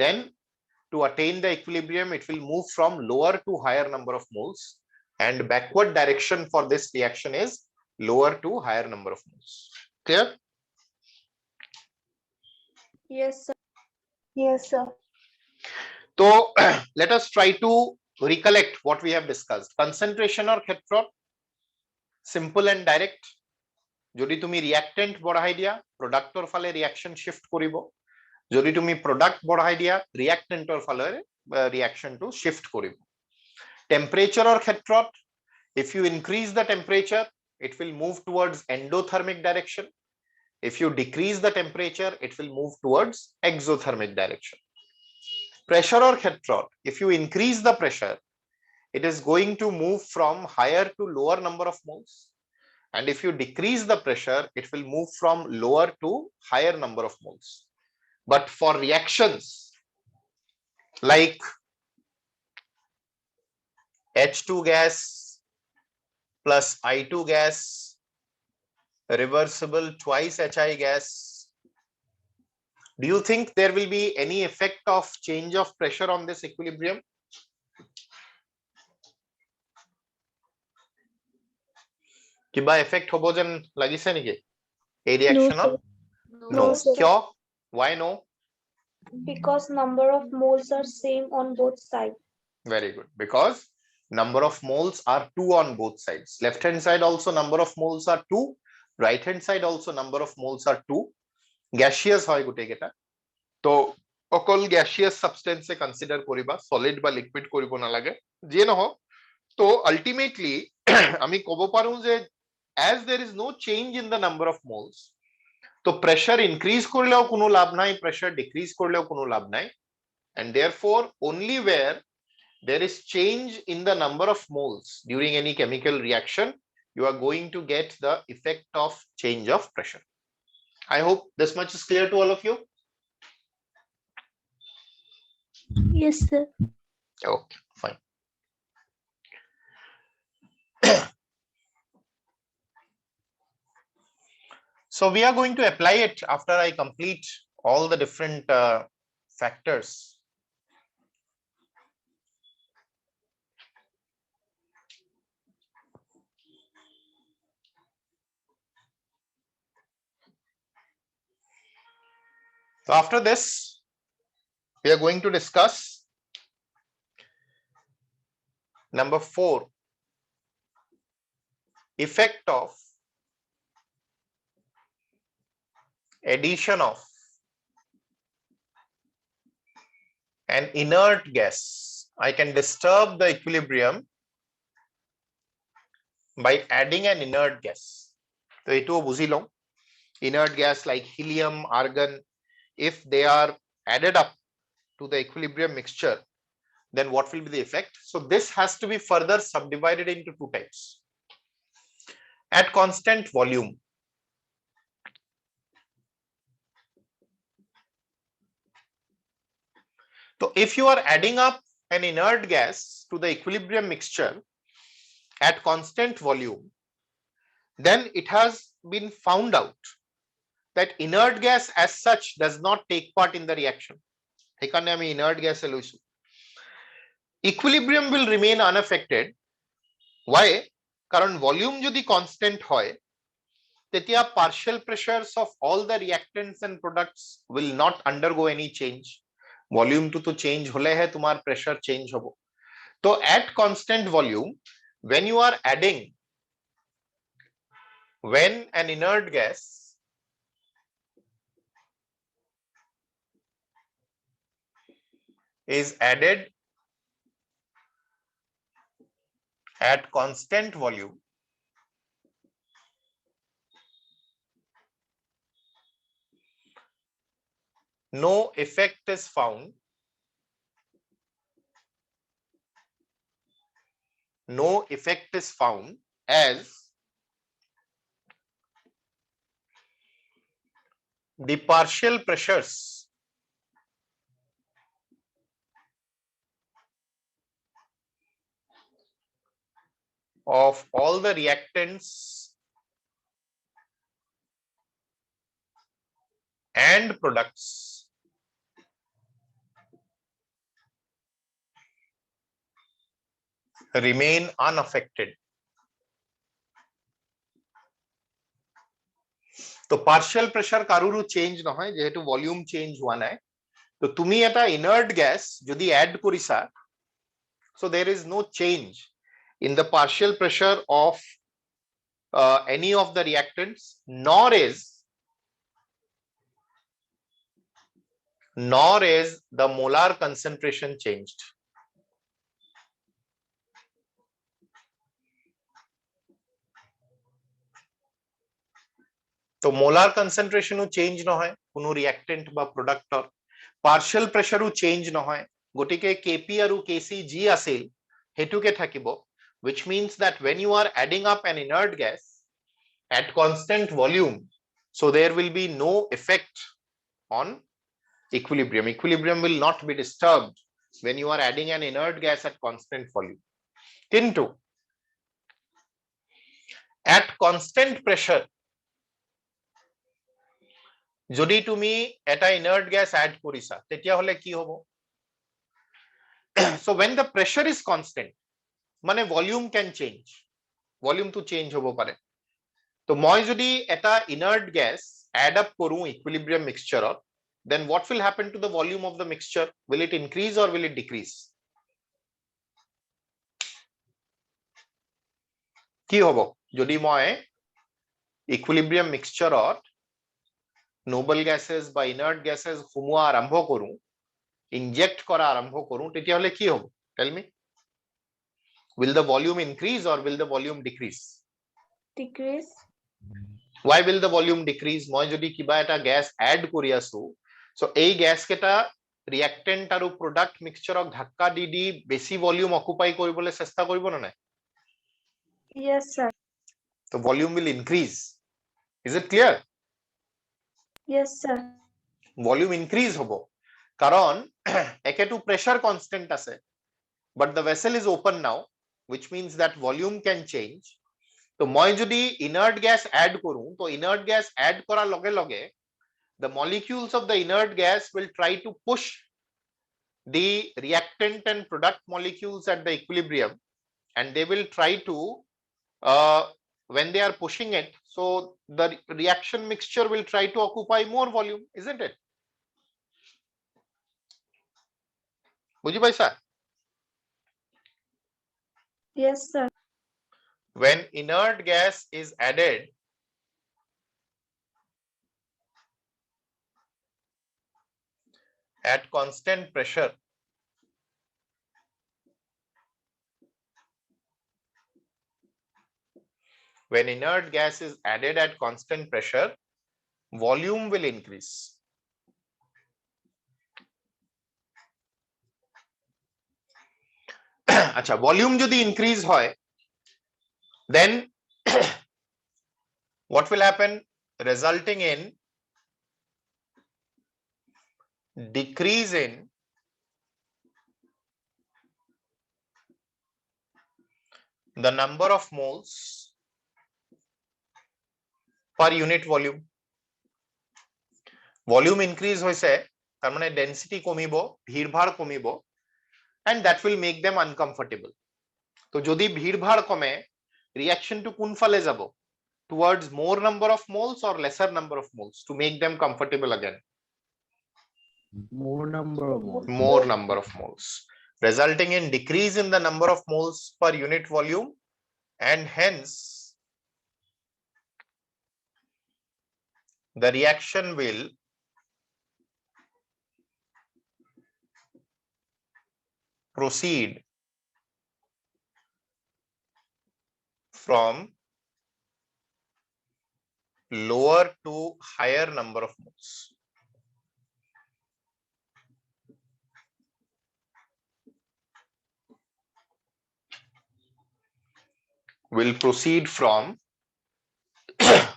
then to attain the equilibrium it will move from lower to higher number of moles, and backward direction for this reaction is lower to higher number of moles. Clear? Yes, sir. Yes, sir. So let us try to recollect what we have discussed. Concentration or ক্ষেত্ৰত simple and direct. যদি তুমি রিঅ্যাক্টেন্ট বঢ়াই দিয়া প্ৰডাক্টৰ ফালে reaction shift কৰিব, যদি তুমি প্ৰডাক্ট বঢ়াই দিয়া ৰিঅ্যাক্টেন্টৰ ফালে ৰিঅ্যাকশনটো শিফট কৰিব। টেম্পাৰেচাৰৰ ক্ষেত্ৰত if you increase the temperature it will move towards endothermic direction, if you decrease the temperature it will move towards exothermic direction. Pressureor ক্ষেত্ৰত if you increase the pressure it is going to move from higher to lower number of moles, and if you decrease the pressure it will move from lower to higher number of moles. But for reactions like H2 gas plus I2 gas, reversible twice HI gas, do you think there will be any effect of change of pressure on this equilibrium? কিবা effect হব যেন লাগিছে নেকি এই ৰিঅ্যাকশনত? No, No. sir. কিয়? Why no? Because number of moles are same on both sides. Very good. Because number of moles are 2 on both sides. Left hand side also number of moles are 2, right hand side also number of moles are 2. Gaseous হয় গোটেই কেইটা, তো অকল gaseous substance consider কৰিবা, solid বা liquid কৰিব নালাগে যিয়ে নহওক। তো ultimately আমি ক'ব পাৰো যে as there is no change in the number of moles, তো pressure increase কৰিলেও কোনো লাভ নাই, pressure decrease কৰিলেও কোনো লাভ নাই, and therefore only where there is change in the number of moles during any chemical reaction you are going to get the effect of change of pressure. I hope this much is clear to all of you. Yes, sir. Okay, fine. So we are going to apply it after I complete all the different factors. So after this, we are going to discuss number 4, effect of addition of an inert gas. I can disturb the equilibrium by adding an inert gas. So eto buzi long. Inert gas like helium, argon, if they are added up to the equilibrium mixture, then what will be the effect? So this has to be further subdivided into 2 types. At constant volume, so if you are adding up an inert gas to the equilibrium mixture at constant volume, then it has been found out that inert gas as such does not take part in the reaction. এখানে আমি inert gas লইছো, equilibrium will remain unaffected. Why? কারণ volume যদি constant হয় তেতিয়া partial pressures of all the reactants and products will not undergo any change. Volume to change hole hai tumar pressure change hobo. So at constant volume, when you are adding, when an inert gas is added at constant volume, no effect is found. No effect is found as the partial pressures of all the reactants and products remain unaffected. তো partial pressure কারুরও change নহয় যেহেতু volume change হোৱা নাই তো তুমি এটা inert gas যদি add কৰিছা so there is no change in the partial pressure of any of the reactants nor is the molar concentration changed. তো মোলার কনসেন্ট্রেশনও চেঞ্জ নহয় কোনো ৰিয়েক্টেন্ট বা প্ৰডাক্টৰ পার্শিয়াল প্ৰেসাৰো চেঞ্জ নহয় গটিকে কেপি আৰু কেসি জি আছিল হেতুকে থাকিব which means that when you are adding up an inert gas at constant volume so there will be no effect on equilibrium will not be disturbed when you are adding an inert gas at constant volume কিন্তু at constant pressure যদি তুমি এটা inert gas add কৰিছা তেতিয়া হলে কি হ'ব so when the pressure is constant মানে ভলিউম ক্যান চেঞ্জ ভলিউম তো চেঞ্জ হ'ব পাৰে তো মই যদি এটা ইনার্ট গ্যাস অ্যাড আপ কৰো equilibrium মিক্সচাৰত then what will happen to the volume of the mixture? Will it increase or will it decrease? কি হ'ব যদি মই ইকুইলিব্রিয়াম মিক্সচাৰত নোবেল গ্যাসেস বা ইনার্ট গ্যাসেস সোমোৱা আৰম্ভ কৰো ইনজেক্ট কৰা আৰম্ভ কৰো তেতিয়া হলে কি হ'ব tell me will the volume increase or will the volume decrease? Decrease. Why will the volume decrease? মই যদি কিবা এটা গ্যাস অ্যাড কৰি আছো সো এই গ্যাস কেটা ৰিয়েক্টেন্ট আৰু প্ৰডাক্ট মিক্সচাৰক ধাক্কা দি দি বেছি ভলিউম অকুপাই কৰিবলৈ চেষ্টা কৰিব না নাই Yes, sir. তো volume will increase. Is it clear? Yes, sir. Volume increase হ'ব কাৰণ একেটো প্ৰেসাৰ কনস্ট্যান্ট আছে but the vessel is open now which means that volume can change তো মই যদি inert gas add কৰো তো inert gas add কৰাৰ লগে লগে the molecules of the inert gas will try to push the reactant and product molecules at the equilibrium and they will try to when they are pushing it so the reaction mixture will try to occupy more volume, isn't it? বুঝি পাইছা? Yes, sir. When inert gas is added at constant pressure when inert gas is added at constant pressure volume will increase. আচ্ছা volume যদি increase হয় then what will happen resulting in decrease in the number of moles per unit volume. Volume increase hoise tar mane density komibo bhir bhar komibo and that will make them uncomfortable. তো যদি ভিড় ভাড় কমে reaction to কোন ফালে যাব towards more number of moles or lesser number of moles to make them comfortable again? More number of moles. More number of moles resulting in decrease in the number of moles per unit volume and hence the reaction will proceed from lower to higher number of moles. will proceed from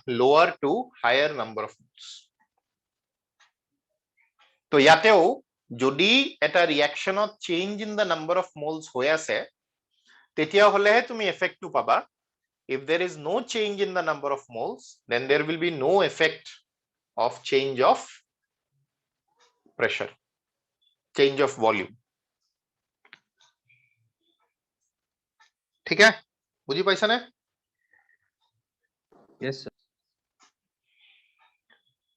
lower to higher number of moles. তো ইয়াতেও যদি এটা রিঅ্যাকশনত change in the number of moles হৈ আছে তেতিয়া হলেহে তুমি এফেক্টটো পাবা. If there is no change in the number of moles, then there will be no effect of change of pressure, change of volume. ठीक है, बुझी पाइছা ने? Yes, sir.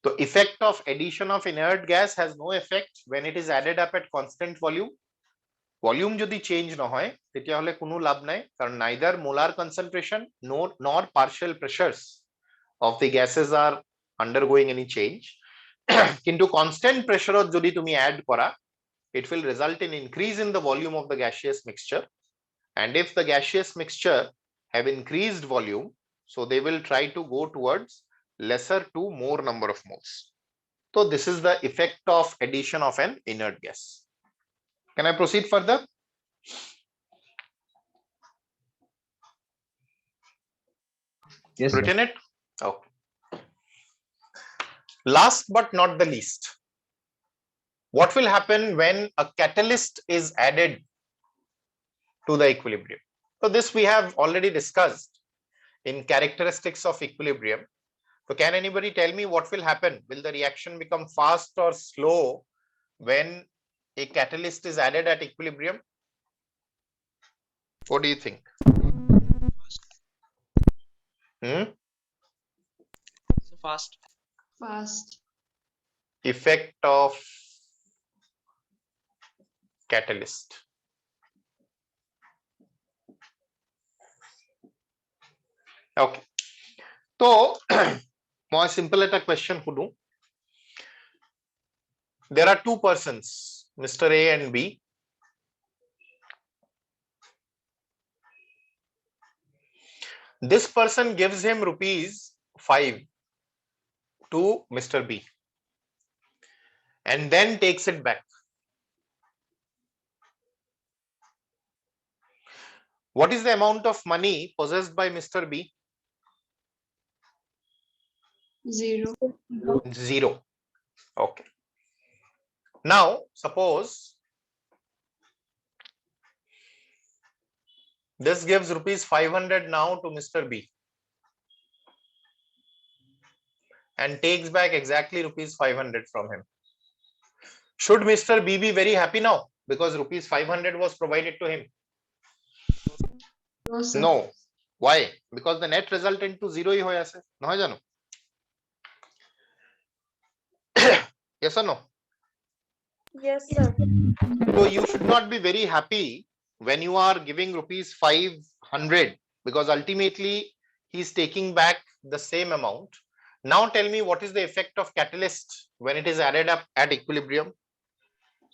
The effect of addition of inert gas has no effect when it is added up at constant volume. Volume যদি change নহয় তেতিয়া হলে কোনো লাভ নাই, কারণ neither molar concentration nor partial pressures of the gases are undergoing any change. কিন্তু constant pressure যদি তুমি add করা, it will result in increase in the volume of the gaseous mixture, and if the gaseous mixture have increased volume, so they will try to go towards lesser to more number of moles. So this is the effect of addition of an inert gas. Can I proceed further? Yes, sir. Written it? Okay. Last but not the least, what will happen when a catalyst is added to the equilibrium? So this we have already discussed in characteristics of equilibrium. So can anybody tell me what will happen? Will the reaction become fast or slow when a catalyst is added at equilibrium? What do you think? So fast. Effect of catalyst. Okay. So more simple at a question kudu. There are two persons, Mr. A and B. This person gives him ₹5 to Mr. B and then takes it back. What is the amount of money possessed by Mr. B? 0. 0. Okay. Now suppose this gives ₹500 now to Mr. B and takes back exactly ₹500 from him. Should Mr. B be very happy now because ₹500 was provided to him? No, sir. No. Why? Because the net resultant to 0 hi hoy ase, নহয় জানো? Yes or no? Yes, sir. So you should not be very happy when you are giving ₹500 because ultimately he is taking back the same amount. Now tell me, what is the effect of catalyst when it is added up at equilibrium?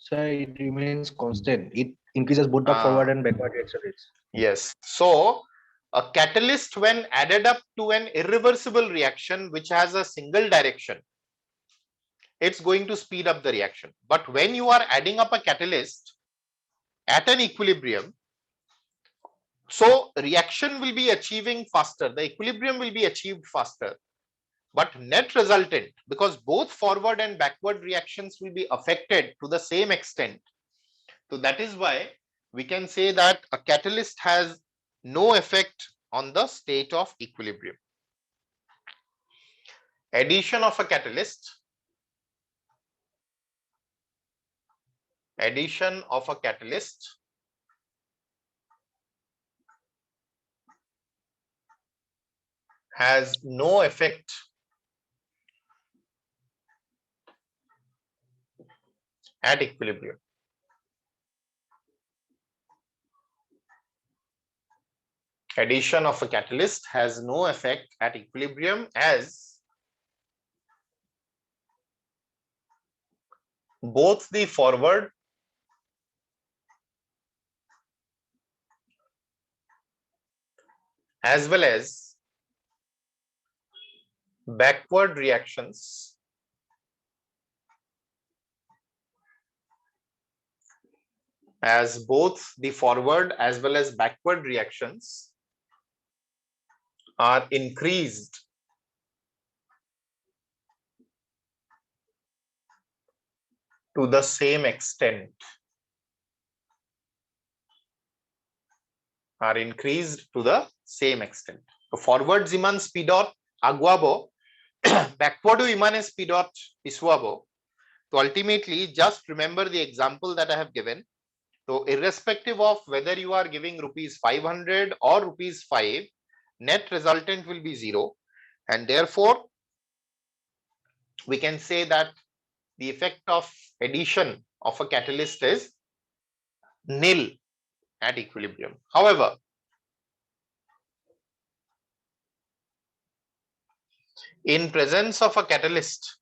Sir, it remains constant. It increases both the forward and backward reaction rates. Yes. So a catalyst when added up to an irreversible reaction which has a single direction, it's going to speed up the reaction. But when you are adding up a catalyst at an equilibrium, so reaction will be achieving faster, the equilibrium will be achieved faster, but net resultant, because both forward and backward reactions will be affected to the same extent. So that is why we can say that a catalyst has no effect on the state of equilibrium. Addition of a catalyst has no effect at equilibrium. Addition of a catalyst has no effect at equilibrium as both the forward as well as backward reactions are increased to the same extent, are increased to the same extent. So forward jiman speedot aguabo backward imane speedot isuabo. So ultimately just remember the example that I have given. So irrespective of whether you are giving rupees 500 or rupees 5, net resultant will be 0, and therefore we can say that the effect of addition of a catalyst is nil at equilibrium. However, in presence of a catalyst,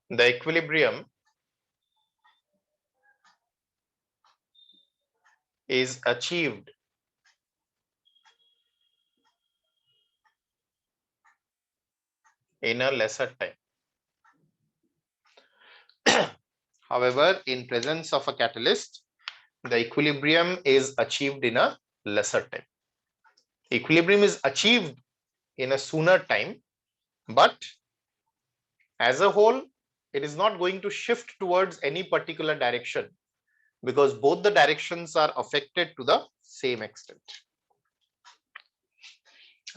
the equilibrium is achieved in a lesser time. However, in presence of a catalyst, the equilibrium is achieved in a lesser time. Equilibrium is achieved in a sooner time, but as a whole, it is not going to shift towards any particular direction because both the directions are affected to the same extent.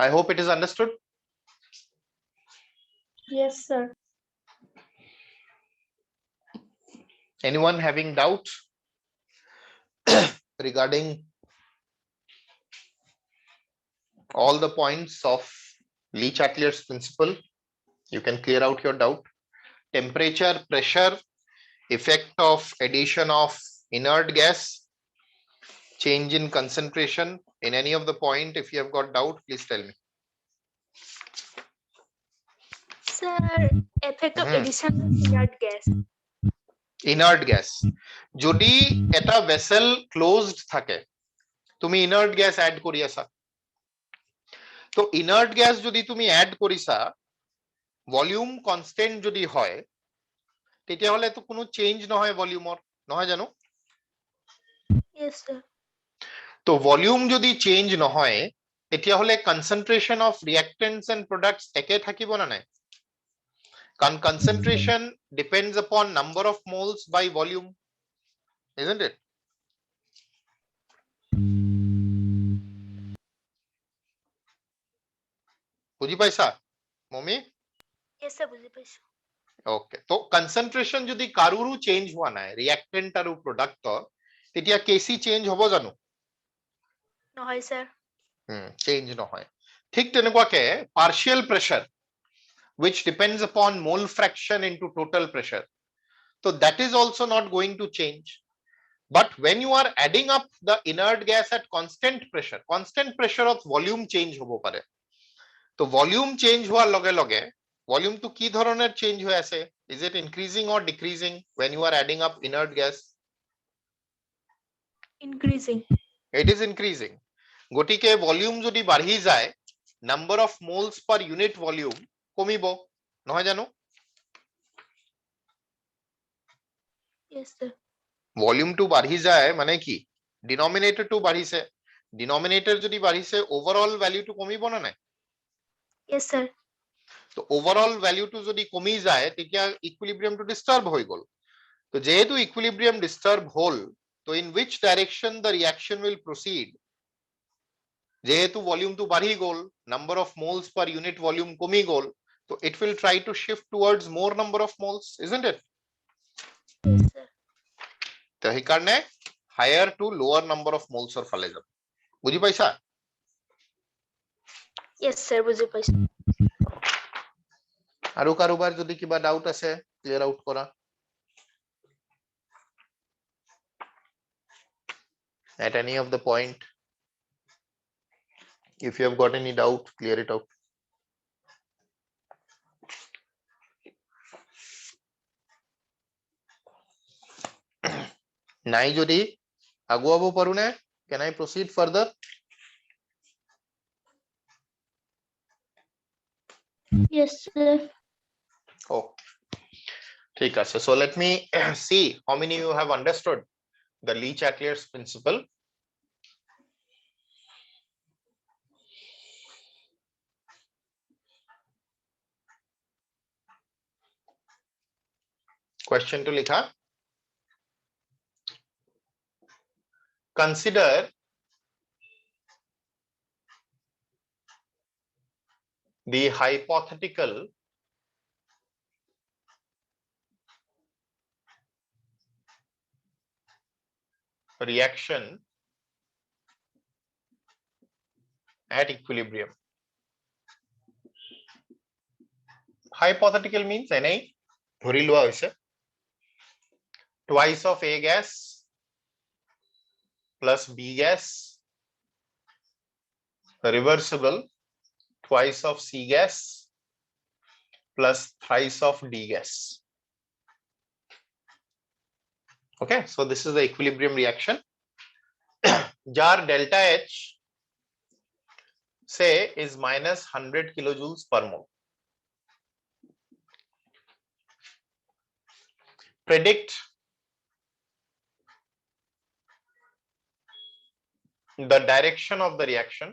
I hope it is understood. Yes, sir. Anyone having doubt regarding all the points of Le-Chatelier's principle? You can clear out your doubt. Temperature, pressure, effect of addition of inert gas, change in concentration. In any of the point, if you have got doubt, please tell me. Sir, effect of Mhm. addition of inert gas. Inert gas. যদি এটা vessel closed থাকে, তুমি inert gas add করি আছা। তো inert gas যদি তুমি add করিছা, volume constant যদি হয়, তেতিয়াহলে তো কোনো change নহয় ভলিউমৰ, নহয় জানো? Yes, sir. তো ভলিউম যদি চেঞ্জ নহয়, তেতিয়াহলে concentration of reactants and products একে থাকিব না নাই? কারণ concentration depends upon number of moles by volume, isn't it? বুঝি পাইছা মমি? Yes, sir, বুঝি পাইছো। ওকে, তো concentration যদি কারুরও চেঞ্জ হোৱা নাই, ৰিয়েক্টেন্ট আৰু প্ৰডাক্টৰ, তেতিয়া কেসি চেঞ্জ হ'ব জানো? নহয়, স্যার। চেঞ্জ নহয়। ঠিক তেনেকুৱাকে partial pressure which depends upon mole fraction into total pressure, so that is also not going to change. But when you are adding up the inert gas at constant pressure of volume change hobo pare. তো volume change hoar loge loge volume to ki dhoroner change hoye ase? Is it increasing or decreasing when you are adding up inert gas? Increasing. It is increasing. গটিকে volume যদি বাঢ়ি যায়, number of moles per unit volume কমিব, নহয় জানো? Yes, sir. Volume two বাঢ়ি যায় মানে কি, ডিনমিনেটর টু বাঢ়িছে, ডিনমিনেটর যদি বাঢ়িছে ওভারঅল ভ্যালুটো কমিব না নাই? Yes, sir. তো ওভারঅল ভ্যালুটো যদি কমি যায়, তেতিয়া ইকুইলিব্রিয়ামটো ডিস্টার্ব হৈ গল। তো যেহেতু ইকুইলিব্রিয়াম ডিস্টার্ব হল, তো in which direction the reaction will proceed? যেহেতু ভলিউমটো বাঢ়ি গল, number of moles per unit volume কমি গল, তো it will try to shift towards more number of moles, isn't it? Yes, sir. তো সেইকাৰণে higher to lower number of মোলসৰ ফালে যাব। বুঝি পাইছা? Yes, sir, বুঝি পাইছো। আৰু কাৰোবাৰ যদি কিবা ডাউট আছে ক্লিয়াৰ আউট কৰা। At any of the point, if you have got any doubt, clear it out. নাই যদি আগুৱাব পাৰো নে? Can I proceed further? Yes, sir. Oh, ঠিক আছে. So let me see how many you have understood the Le-Chatelier's principle. Question to likha. Consider the hypothetical reaction at equilibrium. Hypothetical means NA ধৰি লোৱা হৈছে twice of A gas plus B gas reversible twice of C gas plus thrice of D gas. Okay, so this is the equilibrium reaction. Jar delta H say is minus 100 kilojoules per mole. Predict the direction of the reaction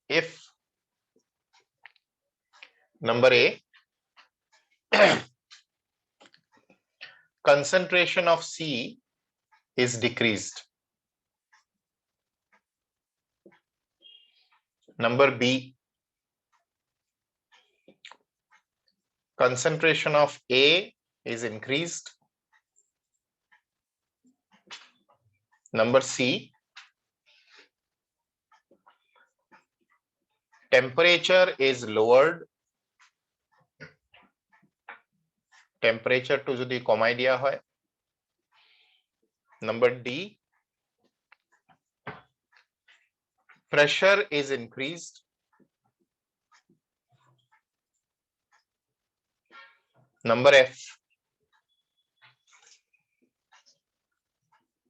if number A concentration of C is decreased. Number B concentration of A is increased. Number C temperature is lowered. Temperature to jodi komai dia hoy. Number D pressure is increased. Number F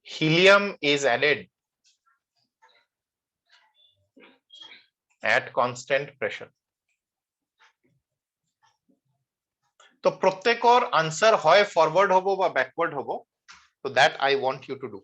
helium is added at constant pressure. তো প্রত্যেকৰ answer হয় forward হবো বা backward হবো, so that I want you to do.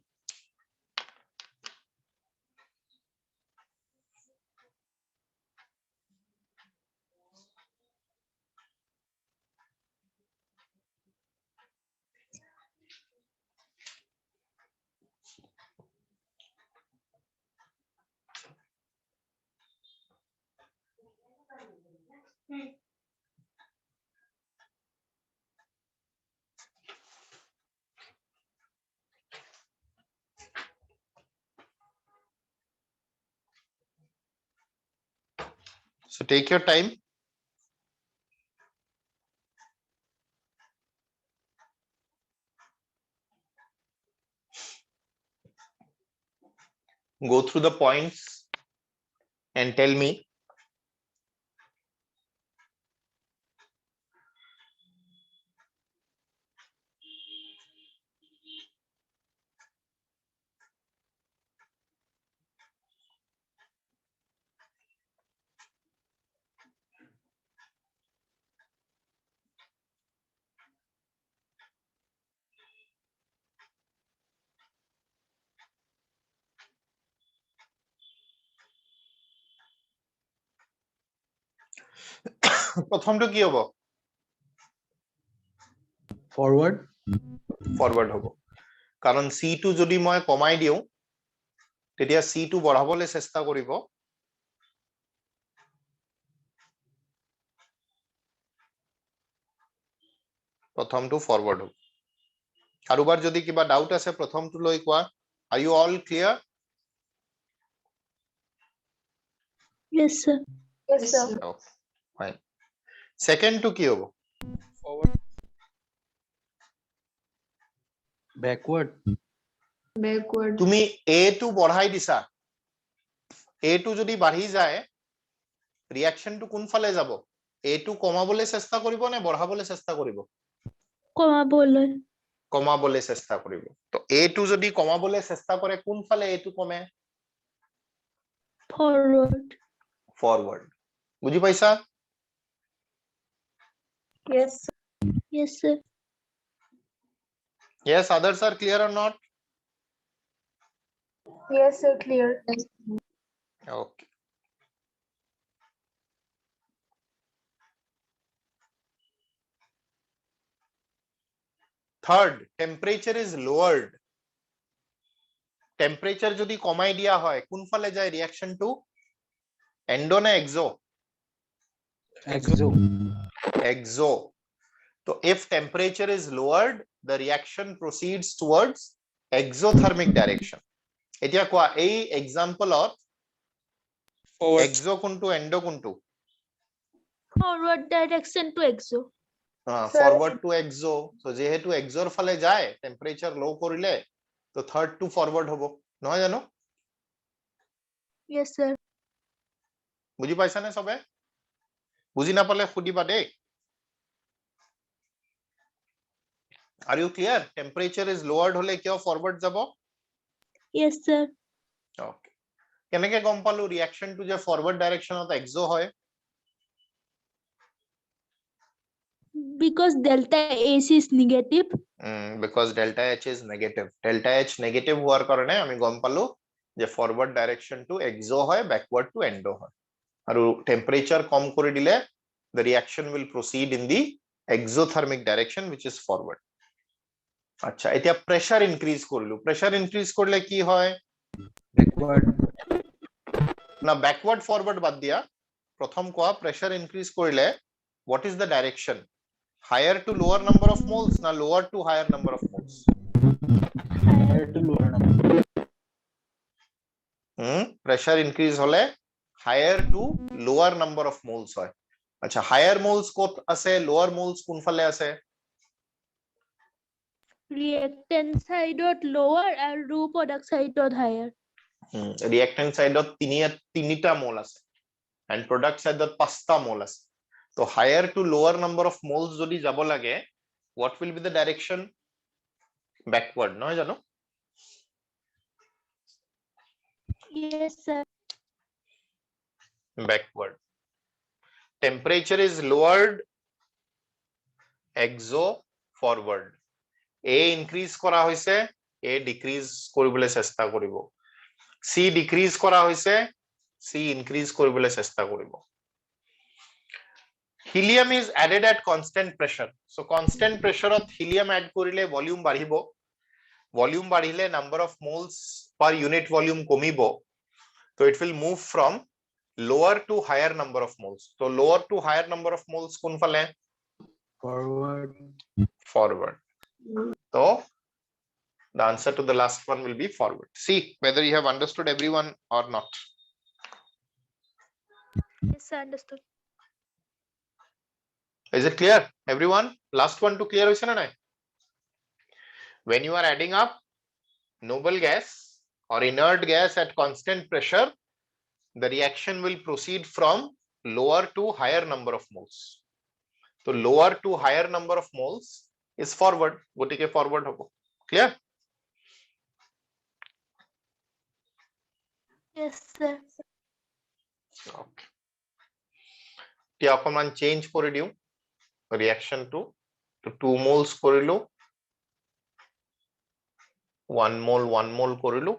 So take your time. Go through the points and tell me প্রথমটো কি হবো? Forward. Forward হবো, কারণ C2 যদি মই কমাই দিও তেতিয়া C2 বঢ়াবলৈ চেষ্টা কৰিব। প্ৰথমটো ফরওয়ার্ড হবো। কাৰোবাৰ যদি কিবা ডাউট আছে প্ৰথমটো লৈ কোৱা। Are you all clear? Yes, sir. Yes, Yes, sir. sir. Okay, fine. Second to কি হবো? Forward. Backward. Backward. তুমি A2 বঢ়াই দিছা, A2 যদি বাঢ়ি যায় ৰিঅ্যাকশনটো কোনফালে যাব? A2 কমাবলৈ চেষ্টা কৰিব নে বঢ়াবলৈ চেষ্টা কৰিব? কমাবলৈ। কমাবলৈ চেষ্টা কৰিব। তো A2 যদি কমাবলৈ চেষ্টা কৰে কোনফালে A2 কমে? Forward. ফরওয়ার্ড বুঝি পাইছা Yes, sir. Yes, sir. yes others are clear or not Yes, sir. Clear. okay third temperature is lowered temperature যদি কমাই দিয়া হয় কোন ফালে যায় রিঅ্যাকশন টু এন্ডো না এক্সো Exo. এক্সো তো if temperature is lowered the reaction proceeds towards exothermic direction এতিয়া কোৱা এই এক্সাম্পলত Forward. এক্সো কোনটো এন্ডো কোনটো Forward direction to exo. Sir. Forward to exo তো যেহেতু এক্সোর ফালে যায় টেম্পারেচার লো কৰিলে তো থার্ড টু ফরওয়ার্ড হ'ব নহয় জানো Yes, sir. বুজি পাইছা নে সবে বুজি নাপালে সুধিবা দেই are you clear temperature is lowered হলে কিয় ফরওয়ার্ড যাব Yes, sir. ওকে কেনেকে গম পালো ৰিঅ্যাকশন টু যে ফরওয়ার্ড ডাইরেকশনত এক্সো হয় Because delta AC is negative. Because delta H is negative delta H negative হোৱাৰ কাৰণে আমি গম পালো যে ফরওয়ার্ড ডাইরেকশন টু এক্সো হয় ব্যাকওয়ার্ড টু এন্ডো হয় আৰু টেম্পারেচার কম কৰি দিলে the reaction will proceed in the exothermic direction which is forward আচ্ছা এতিয়া প্রেসার ইনক্রিজ কৰিলো প্রেসার ইনক্রিজ কৰিলে কি হয় Backward. না ব্যাকওয়ার্ড ফরওয়ার্ড বাদ দিয়া প্রথম কোয়া প্রেসার ইনক্রিজ কৰিলে what is the direction higher to lower number of moles na lower to higher number of moles Higher to lower number. Pressure increase হলে higher to lower number of moles হয় আচ্ছা higher moles কত আছে lower moles কোন ফালে আছে Reactant side of lower and row product side of higher. Reactant সাইডত তিনিটা মোল আছে এন্ড প্রোডাক্ট সাইডত পাঁচটা মোল আছে তো higher to lower number of moles যদি যাব লাগে what will be the direction backward নহয় জানো Yes, sir. Backward temperature is lowered exo forward এ ইনক্রিজ করা হয়েছে এ ডিক্রিজ কৰিবলৈ চেষ্টা কৰিব সি ডিক্রিজ করা হয়েছে সি ইনক্রিজ কৰিবলৈ চেষ্টা কৰিব helium is added at constant pressure so constant pressure of helium add কৰিলে volume বাঢ়িব volume বাঢ়িলে number of moles per unit volume কমিব so it will move from lower to higher number of moles so lower to higher number of moles কোন ফালে Forward. forward so the answer to the last one will be forward see whether you have understood everyone or not Yes, sir. Understood. is it clear everyone last one to clear hoise na nai when you are adding up noble gas or inert gas at constant pressure the reaction will proceed from lower to higher number of moles so lower to higher number of moles is forward gotike forward hobo clear Yes, sir. okay tia অকমান change কৰি দিও reaction to 2 moles কৰিলো 1 mole কৰিলো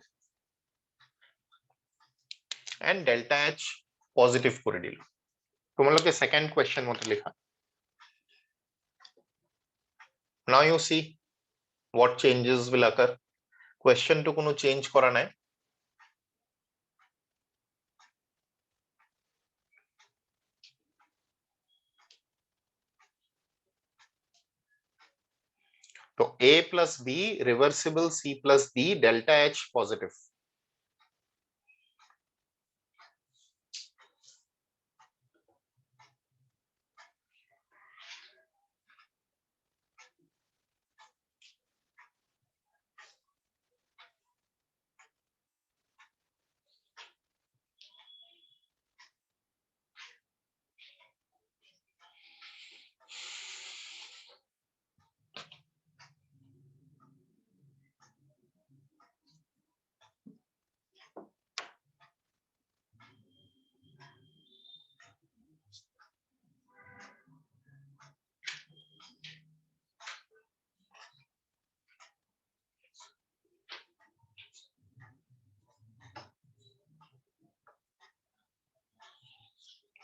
and delta H positive করে দিল তোমালোকে second question মতে লেখা now you see what changes will occur question to কোনো চেঞ্জ করা নাই তো A plus B reversible C plus D delta H positive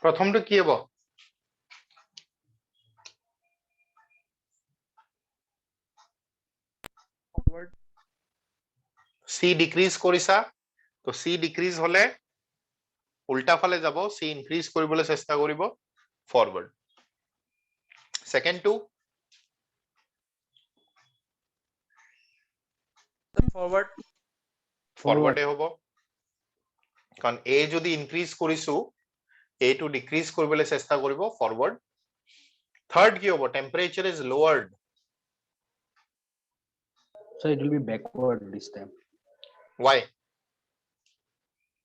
প্ৰথমটো কি হ'ব forward, C ডিক্ৰিজ কৰিছা তো C ডিক্ৰিজ হলে উল্টা ফালে যাব C ইনক্ৰিজ কৰিবলৈ চেষ্টা কৰিব ফৰৱাৰ্ড সেকেন্ডটো forward, ফরওয়ার্ডে হ'ব কারণ A যদি ইনক্রিজ কৰিছো A টো ডিক্রিজ কৰিবলৈ চেষ্টা কৰিব ফরওয়ার্ড থার্ড কি হ'ব temperature is lowered So it will be backward this time. why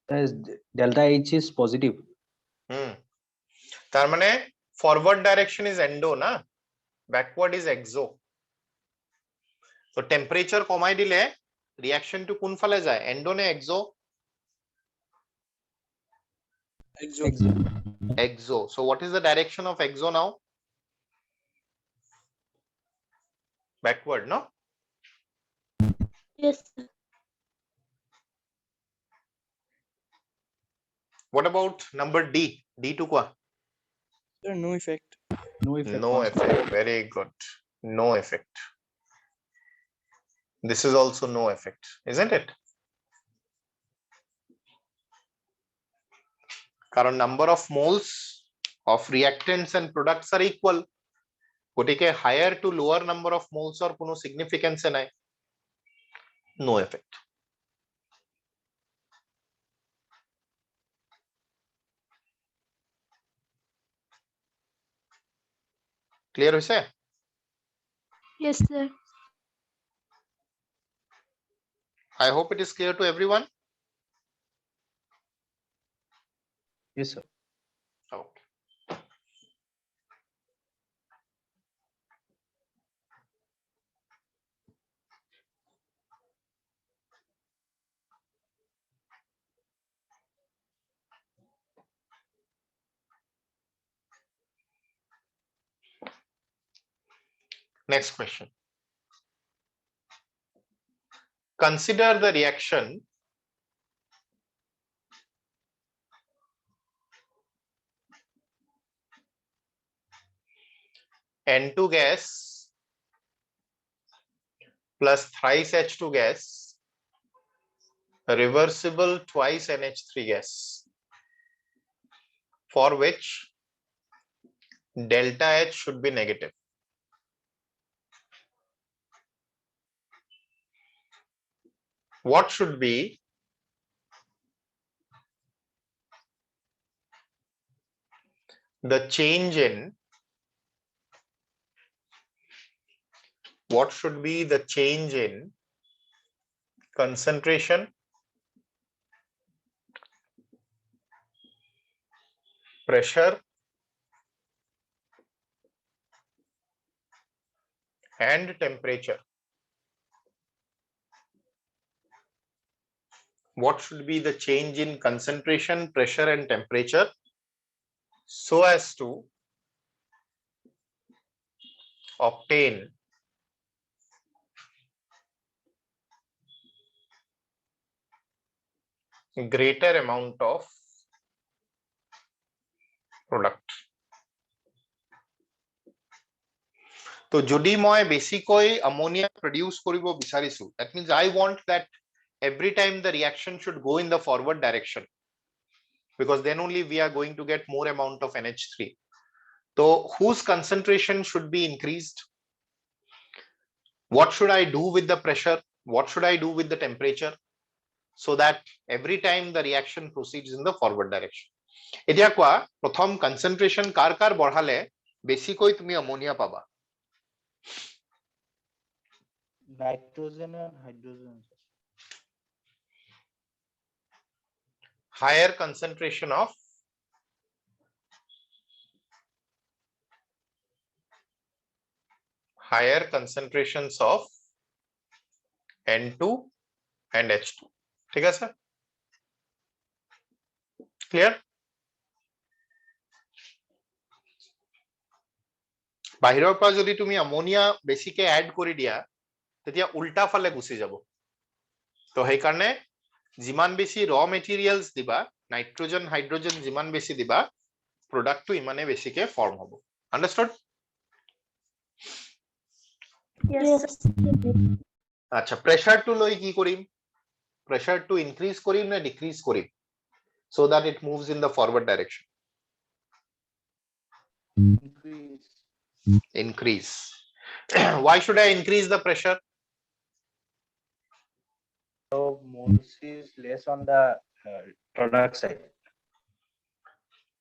As delta H is positive. তার মানে ফরওয়ার্ড ডাইরেকশন ইজ এন্ডো না ব্যাকওয়ার্ড ইজ এক্সো তো টেম্পারেচার কমাই দিলে রিঅ্যাকশনটো কোন ফালে যায় এন্ডো নে Exo exo, exo so what is the direction of exo now backward no Yes, sir. what about number D D2 quoi Sir, no effect. No effect. no constant. effect very good no effect this is also no effect isn't it কারণ number of moles of reactants and products are equal গটিকে higher to lower number of moles or কোনো significance নাই no effect clear হৈছে Yes, sir. I hope it is clear to everyone Yes, sir. okay next question consider the reaction N2 gas plus thrice H2 gas reversible twice NH3 gas for which delta H should be negative what should be the change in what should be the change in concentration pressure and temperature what should be the change in concentration pressure and temperature so as to obtain greater amount of product তো যদি মই বেছিকৈ ammonia produce কৰিব বিচাৰিছো that means I want that every time the reaction should go in the forward direction because then only we are going to get more amount of NH3 so whose concentration should be increased what should I do with the pressure what should I do with the temperature so that every time the reaction proceeds in the forward direction এতিয়া কোৱা প্ৰথম concentration কাৰ কাৰ বঢ়ালে বেছিকৈ তুমি ammonia পাবা Nitrogen and hydrogen. higher concentration of higher concentrations of N2 and H2 ঠিক আছে clear বাহিৰৰ পৰা যদি তুমি ammonia বেছিকে add কৰি দিয়া তেতিয়া উল্টা ফালে গুচি যাব তো সেই কাৰণে যিমান বেছি raw materials দিবা নাইট্ৰজেন হাইড্ৰজেন যিমান বেছি দিবা product to imane besike form hobo. Understood? Yes. আচ্ছা, প্রেসার টু লই কি করিম? প্রেসার টু ইনক্রিজ করিম না decrease Karim so that it moves in the forward direction? Increase. Why should I increase the pressure? So moles is less on the product side.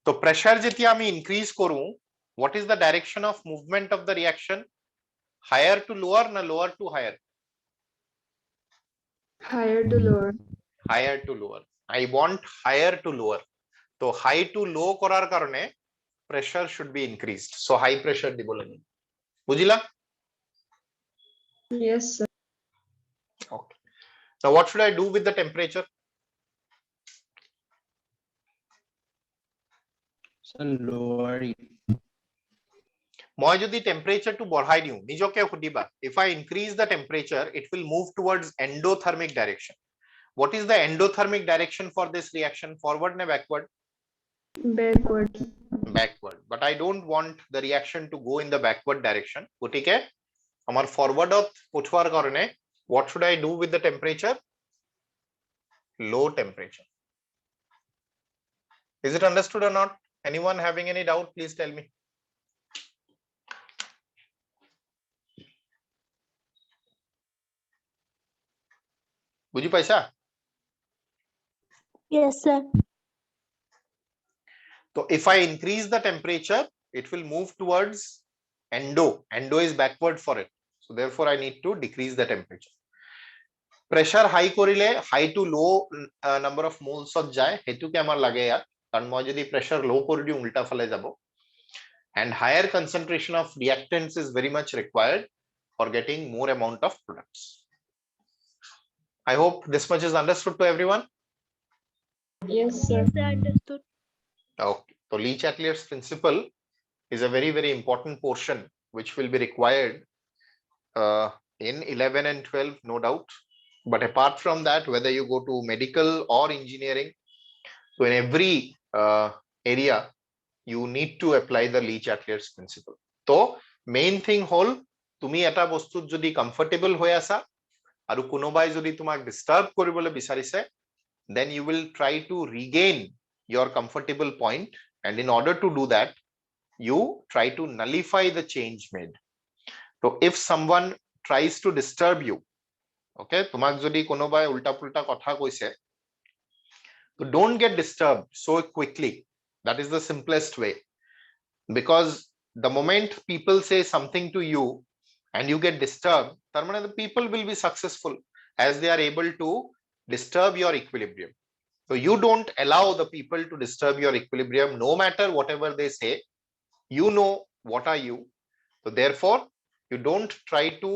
তো pressure যেটি আমি increase করু, what is the direction of movement of the reaction? Higher to lower na lower to higher? Higher to lower. Higher to lower. I want higher to lower. তো high to low করার কারণে pressure should be increased. So high pressure দিব লাগি। বুঝিলা? Yes, sir. Okay. Now what should I do with the temperature? So lower it. মই যদি temperature two বঢ়াই দিও, নিজকে সুধিবা, if I increase the temperature it will move towards endothermic direction. What is the endothermic direction for this reaction? Forward na backward? Backward. Backward. But I don't want the reaction to go in the backward direction. গতিকে আমার ফরওয়ার্ডত পঠোৱাৰ কারণে what should I do with the temperature? Low temperature. Is it understood or not? Anyone having any doubt, please tell me. বুঝি পাইছা? Yes, sir. So if I increase the temperature, it will move towards endo. Endo is backward for it. So therefore I need to decrease the temperature. Pressure high korile high to low number of moles of jay, hetuke amar lage yaar, karon moi jodi pressure low kori diu ulta phale jabo. And higher concentration of reactants is very much required for getting more amount of products. I hope this much is understood to everyone. Yes, sir. Yes, sir, understood. Okay. So Le-Chatelier's principle is a very, very important portion which will be required in 11 and 12, no doubt. But apart from that, whether you go to medical or engineering, so in every area, you need to apply the Le-Chatelier's principle. So main thing whole, তুমি এটা বস্তুত যদি comfortable হৈ আছা আৰু কোনোবাই যদি তোমাক disturb কৰিবলৈ বিচাৰিছে, then you will try to regain your comfortable point, and in order to do that you try to nullify the change made. So if someone tries to disturb you, okay, তোমাক যদি কোনোবাই উল্টা পুল্টা কথা কৈছে, so don't get disturbed so quickly. That is the simplest way, because the moment people say something to you and you get disturbed, tar mane the people will be successful as they are able to disturb your equilibrium. So you don't allow the people to disturb your equilibrium, no matter whatever they say. You know what are you. So therefore, you don't try to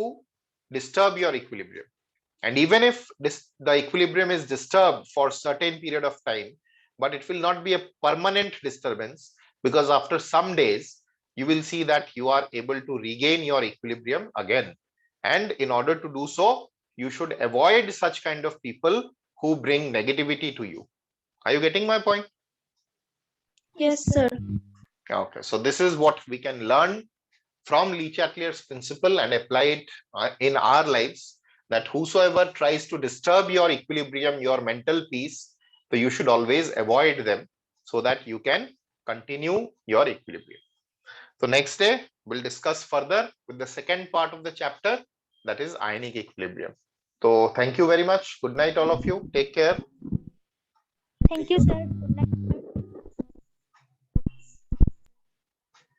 disturb your equilibrium. And even if the equilibrium is disturbed for certain period of time, but it will not be a permanent disturbance, because after some days, you will see that you are able to regain your equilibrium again. And in order to do so, you should avoid such kind of people who bring negativity to you. Are you getting my point? Yes, sir. Okay, so this is what we can learn from Le-Chatelier's principle and apply it in our lives, that whosoever tries to disturb your equilibrium, your mental peace, so you should always avoid them so that you can continue your equilibrium. So next day, we'll discuss further with the second part of the chapter, that is ionic equilibrium. So thank you very much. Good night, all of you. Take care. Thank you, sir. Good night.